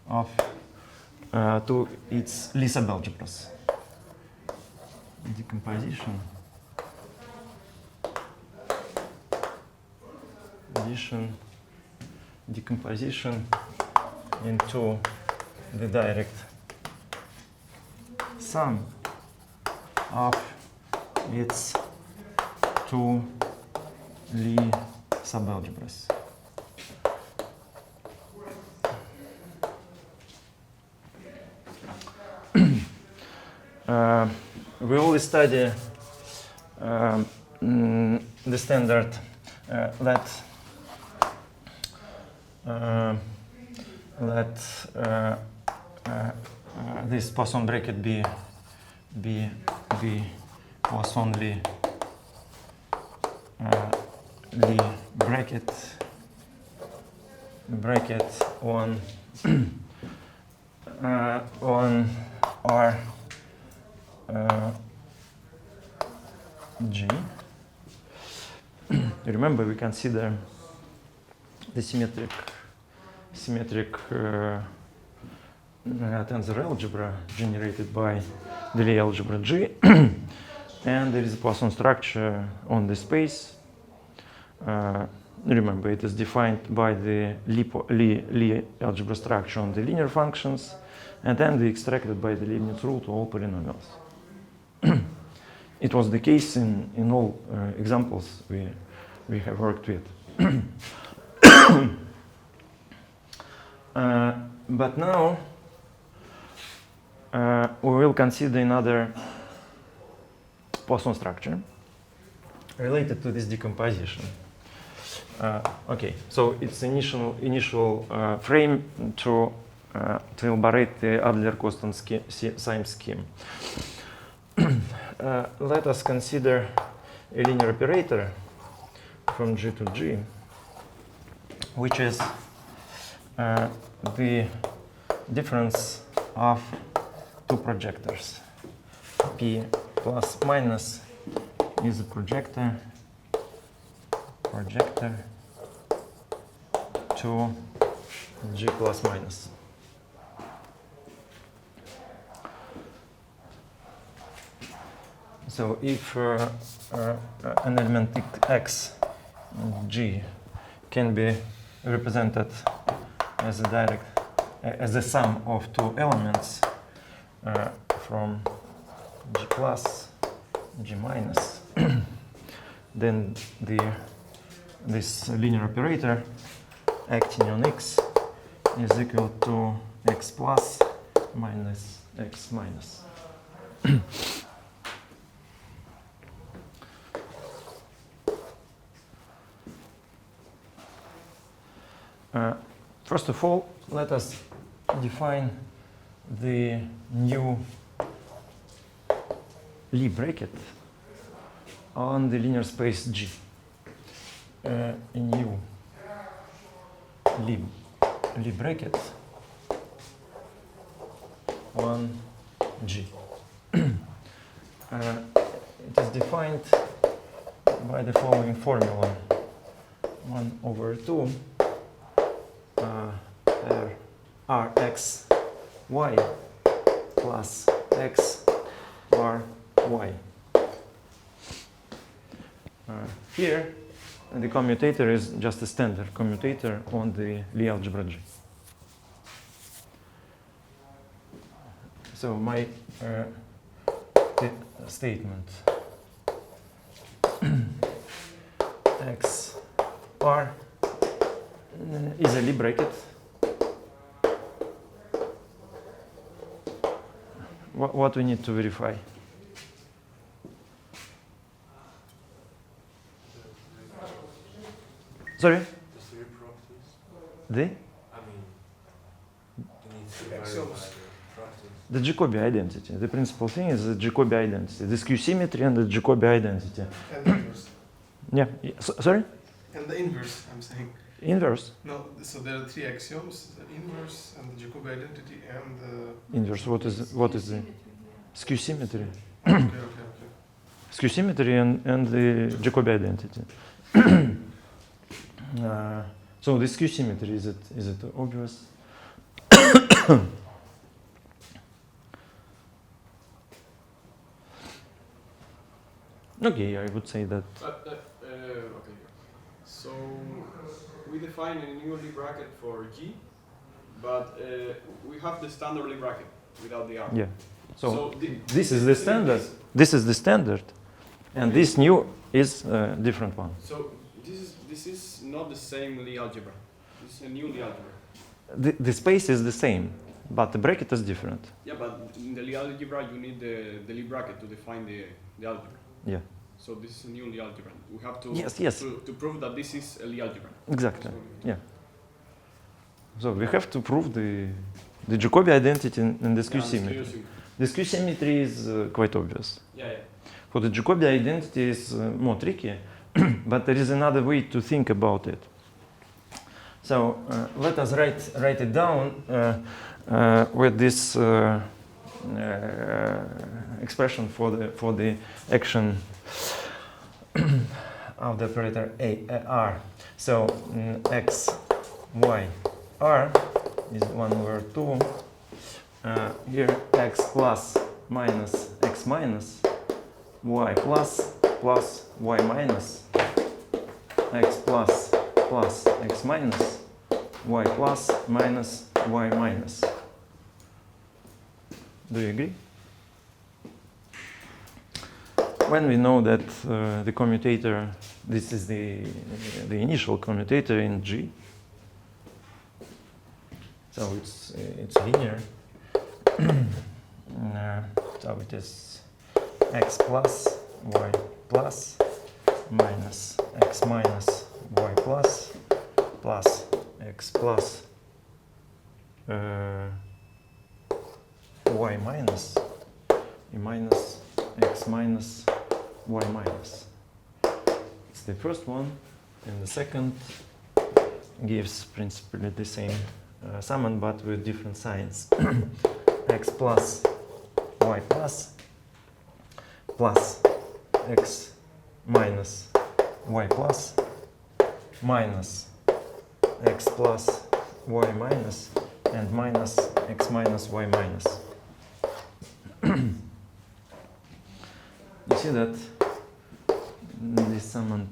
of to its Lie subalgebras. Decomposition into the direct sum of its two Lie subalgebras. We always study the standard let this Poisson bracket be Poisson Lie bracket on R G. Remember, we consider the symmetric tensor algebra generated by the Lie algebra G, and there is a Poisson structure on the space. Remember, it is defined by the Lie algebra structure on the linear functions, and then they extracted by the Leibniz rule to all polynomials. It was the case in all examples we have worked with. But now we will consider another Poisson structure related to this decomposition. Okay, so it's initial frame to elaborate the Adler-Kostant-Symes scheme. Let us consider a linear operator from G to G, which is the difference of two projectors, P plus minus is a projector to G plus minus. So if an element x G can be represented as a sum of two elements from G plus G minus, then this linear operator acting on x is equal to x plus minus x minus. First of all, let us define the new Lie bracket on the linear space G. A new Lie bracket on G. It is defined by the following formula: 1/2 Rx y plus x bar y. Here, the commutator is just a standard commutator on the Lie algebra G. So my statement x bar is a Lie bracket. What we need to verify? Sorry? The? The Jacobi identity. The principal thing is the Jacobi identity. The skew symmetry and the Jacobi identity. And the inverse. Yeah. Sorry? And the inverse, I'm saying. Inverse. No, so there are three axioms: the inverse and the Jacobi identity and the Inverse. What is the skew symmetry? okay. Skew symmetry and the Jacobi identity. So the skew symmetry, is it obvious? Okay, I would say that. Okay. So we define a new Lie bracket for G, but we have the standard Lie bracket without the R. Yeah. So the, this is the standard. This is the standard, and okay. this new is a different one. So this is not the same Lie algebra. This is a new Lie algebra. The space is the same, but the bracket is different. Yeah, but in the Lie algebra you need the Lie bracket to define the algebra. Yeah. So this is a new Lie algebra. We have to Yes. to prove that this is a Lie algebra. Exactly. Yeah. So we have to prove the Jacobi identity and the skew symmetry. The skew symmetry is quite obvious. Yeah. For the Jacobi identity is more tricky, but there is another way to think about it. So let us write it down with this expression for the action of the operator R. So x, y, r is 1/2. Here x plus minus x minus, y plus y minus, x plus x minus, y plus minus y minus. Do you agree? When we know that the commutator, this is the initial commutator in G, so it's linear. So it is x plus y plus minus x minus y plus x plus y minus e minus x minus y minus. It's the first one, and the second gives principally the same summand but with different signs. X plus y plus x minus y plus minus x plus y minus and minus x minus y minus. You see that this summand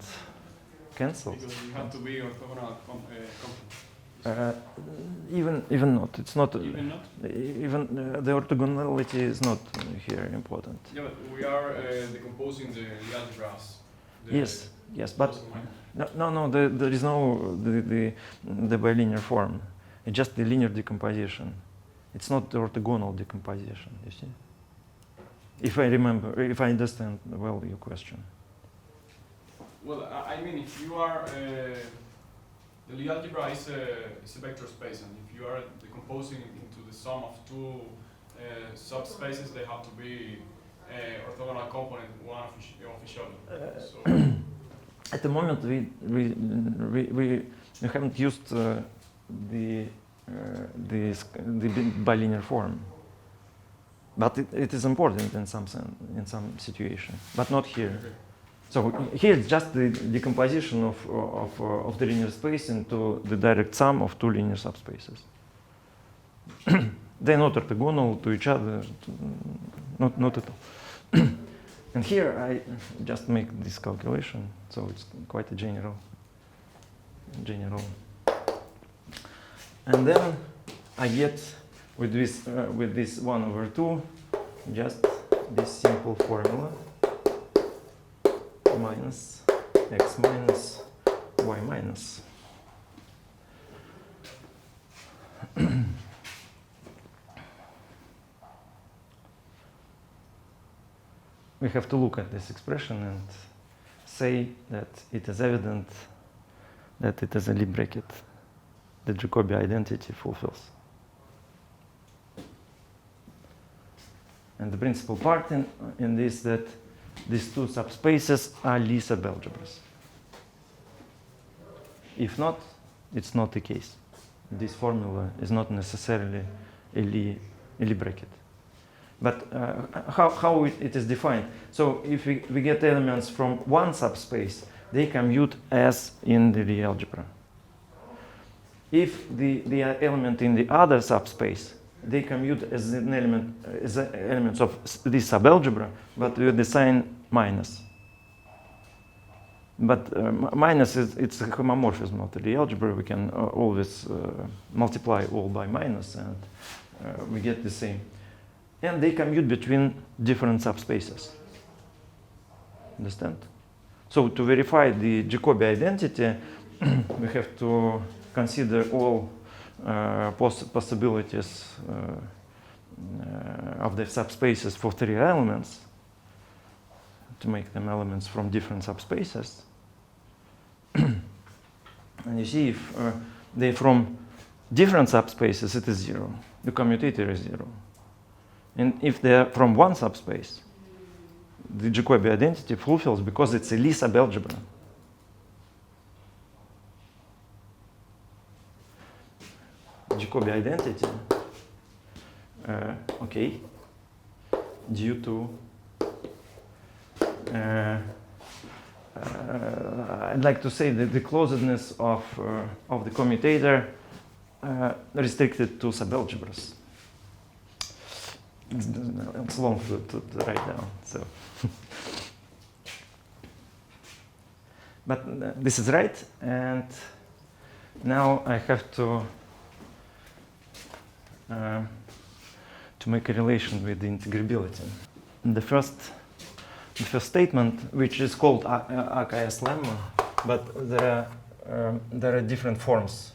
cancels? Because we have to be orthogonal complement. Even not. It's not. Even not? Even the orthogonality is not here important. Yeah, but we are decomposing the algebras. Yes, yes, but plus and minus. no. There is no the bilinear form. It's just the linear decomposition. It's not the orthogonal decomposition. You see? If I remember, if I understand well your question. Well, I mean, if you are the Lie algebra is a vector space, and if you are decomposing it into the sum of two subspaces, they have to be orthogonal component one of each other. So At the moment, we haven't used the bilinear form, but it is important in some situation, but not here. okay. So here it's just the decomposition of the linear space into the direct sum of two linear subspaces. They're not orthogonal to each other, not at all. And here I just make this calculation, so it's quite a general. And then I get with this 1/2 just this simple formula. Minus x minus y minus. We have to look at this expression and say that it is evident that it is a Lie bracket. The Jacobi identity fulfills. And the principal part in this that these two subspaces are Lie subalgebras. If not, it's not the case. This formula is not necessarily a Lie bracket. But how it is defined? So if we get elements from one subspace, they commute as in the Lie algebra. If the element in the other subspace, they commute as an element as elements of this subalgebra, but with the sign minus. But minus it's a homomorphism of the Lie algebra. We can always multiply all by minus, and we get the same. And they commute between different subspaces. Understand? So to verify the Jacobi identity, we have to consider all possibilities of the subspaces for three elements, to make them elements from different subspaces. And you see, if they're from different subspaces, it is 0. The commutator is 0. And if they're from one subspace, the Jacobi identity fulfills because it's a Lie subalgebra. Jacobi identity, okay, due to I'd like to say that the closedness of the commutator restricted to subalgebras. It's long to write down, so. But this is right, and now I have to make a relation with the integrability. The first statement, which is called AKS Lemma, but there are different forms.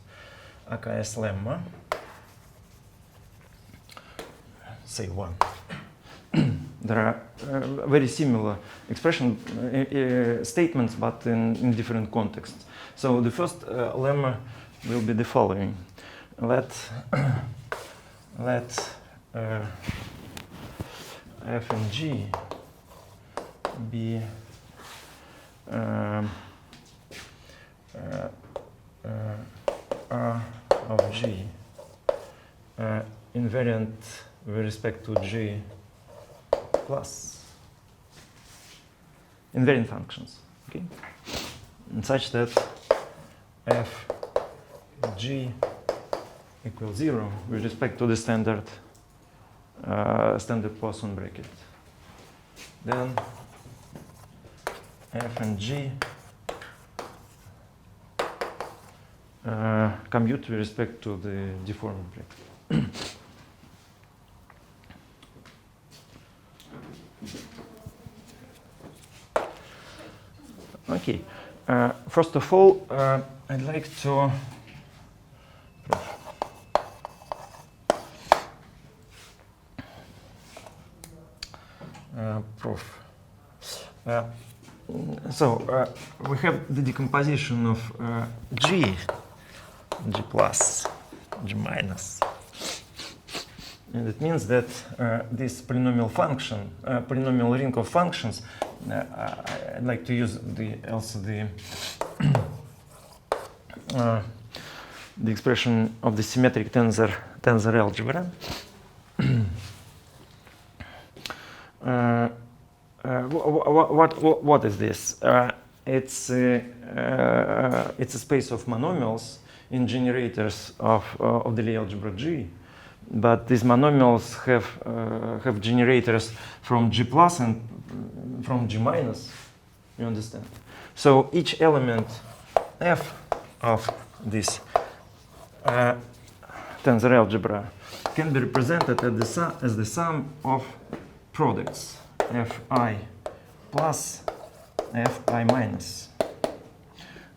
AKS Lemma, say 1. There are very similar expression statements, but in different contexts. So the first lemma will be the following: let f and g be R of g invariant with respect to g plus invariant functions. Okay, and such that f g equals 0 with respect to the standard Poisson bracket. Then f and g commute with respect to the deformed bracket. Okay, first of all, I'd like to proof. We have the decomposition of G plus, G minus. And it means that this polynomial function, polynomial ring of functions, I'd like to use the expression of the symmetric tensor algebra. What is this? It's a space of monomials in generators of the Lie algebra G, but these monomials have generators from G plus and from G minus. You understand? So each element f of this tensor algebra can be represented as the sum of products fi plus fi minus,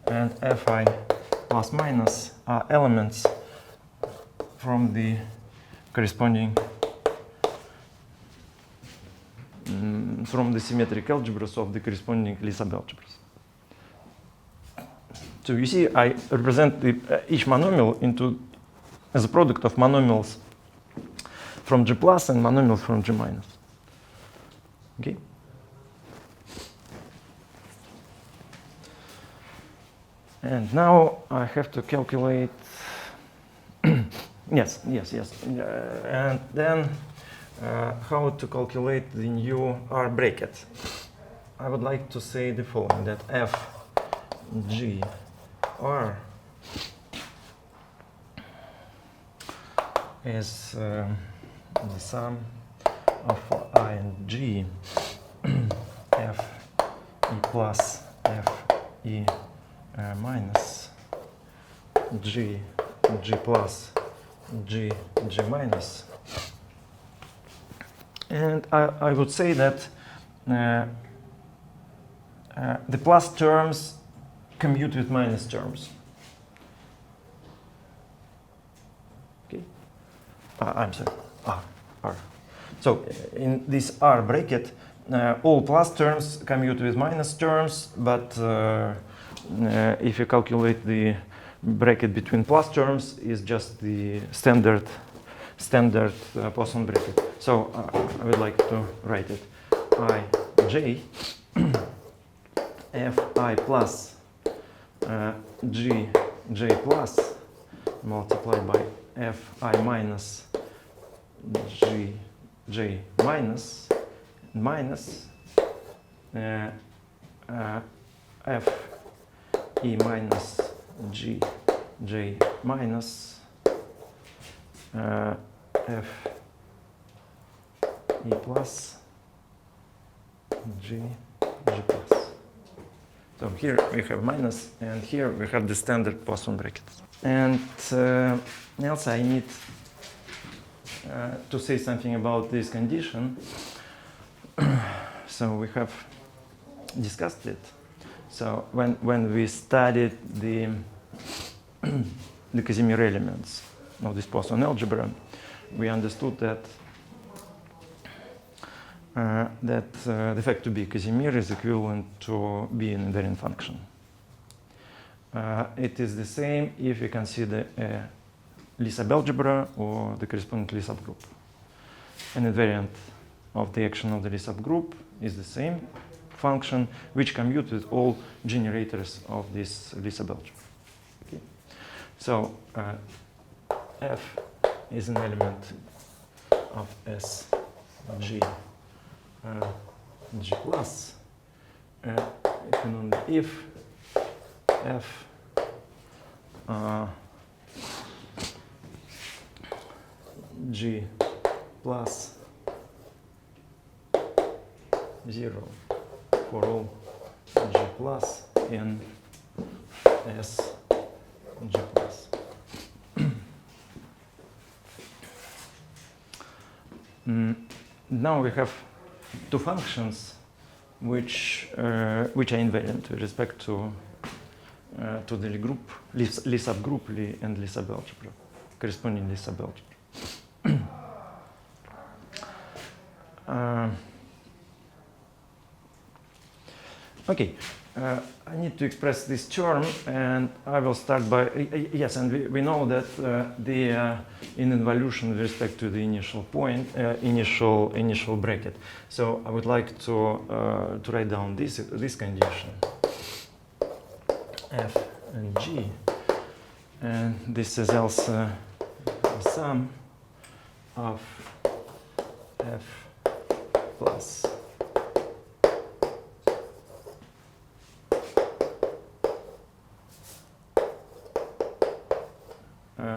and fi plus minus are elements from the corresponding from the symmetric algebras of the corresponding Lie subalgebras. So you see, I represent each monomial as a product of monomials from G plus and monomials from G minus. Okay. And now I have to calculate. yes. And then how to calculate the new R bracket. I would like to say the following: that f g r is the sum of I and G f e plus f e minus G plus G minus. And I would say that the plus terms commute with minus terms. Okay. I'm sorry. R. So in this R bracket, all plus terms commute with minus terms, but if you calculate the bracket between plus terms, is just the standard Poisson bracket. So I would like to write it ij fi plus j plus multiplied by fi minus j minus f e minus j minus f e plus j plus. So here we have minus, and here we have the standard Poisson brackets. And else I need to say something about this condition. So we have discussed it. So when we studied the Casimir elements of this Poisson algebra, we understood that the fact to be Casimir is equivalent to be an invariant function. It is the same if we consider a Lie subalgebra or the corresponding Lie subgroup. An invariant of the action of the Lie subgroup is the same function which commutes with all generators of this Lie subalgebra. Okay. So f is an element of S G plus, it can only if f g plus 0 for all g plus in S g plus. Now we have two functions which are invariant with respect to the Lie group, Lie subgroup, Lie and Lie subalgebra, corresponding Lie subalgebra. Okay, I need to express this term, and I will start by yes. And we know that in involution with respect to the initial point, initial bracket. So I would like to write down this condition, f and g, and this is also the sum of f plus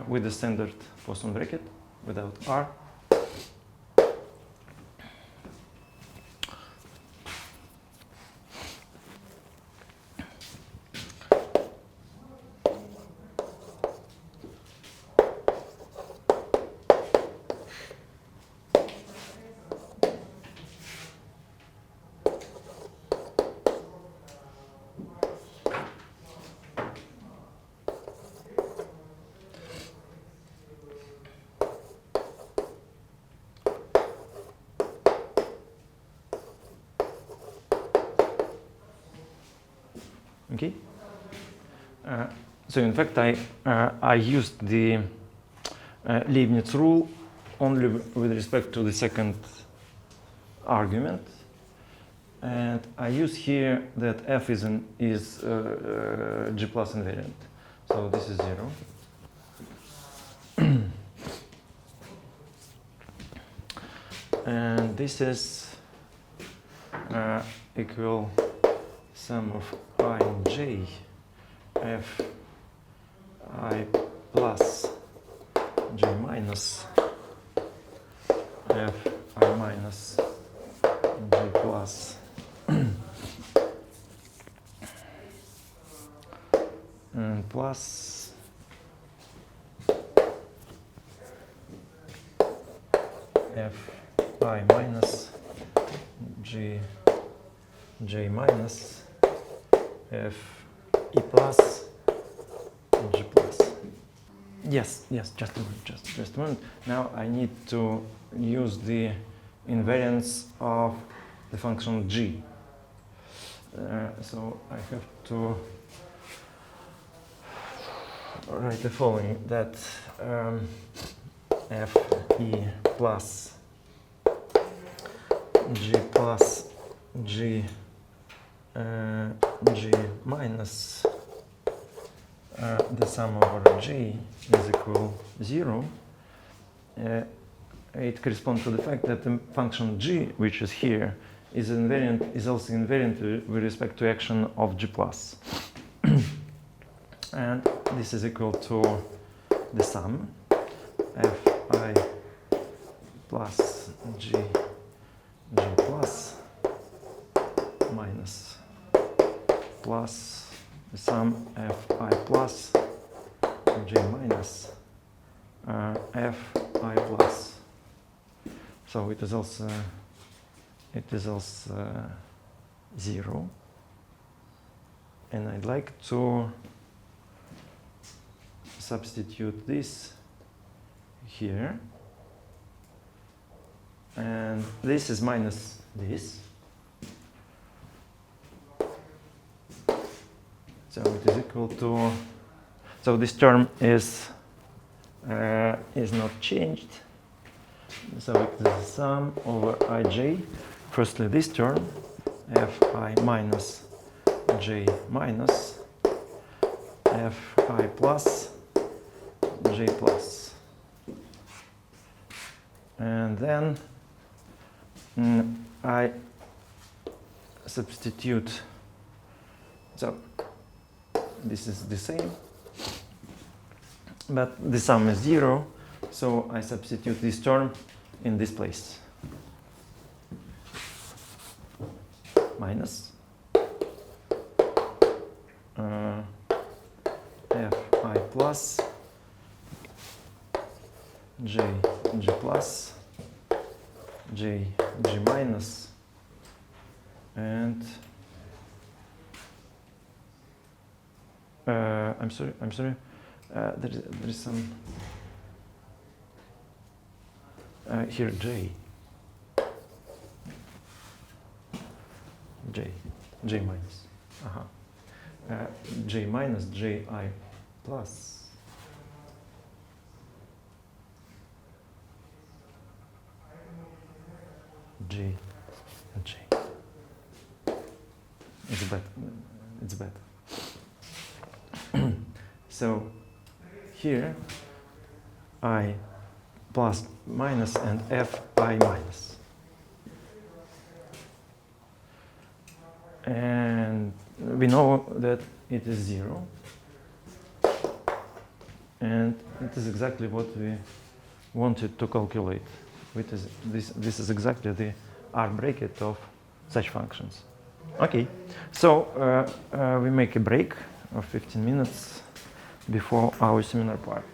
with the standard Poisson bracket without r. Okay. So in fact, I used the Leibniz rule only with respect to the second argument, and I use here that f is G plus invariant. So this is 0. And this is equal sum of I and j f I plus j minus f I minus j plus and plus f I minus j minus f e plus g plus. Yes, just a moment, just a moment. Now I need to use the invariance of the function g. So I have to write the following, that f e plus g plus g minus the sum over g is equal 0. It corresponds to the fact that the function g, which is here, is also invariant with respect to action of g plus. And this is equal to the sum fi plus g plus minus plus the sum fi plus j minus fi plus. So it is also 0, and I'd like to substitute this here, and this is minus this, so it is equal to, so this term is not changed, so it is the sum over ij. Firstly, this term fi minus j minus fi plus j plus, and then I substitute So this is the same, but the sum is 0, so I substitute this term in this place. Minus fi plus g plus g minus, and I'm sorry. There is some here J minus. J minus Ji plus G and J. It's better. So here I plus minus and Fi minus. And we know that it is 0. And it is exactly what we wanted to calculate. This is exactly the R bracket of such functions. Okay, so we make a break of 15 minutes before our seminar part.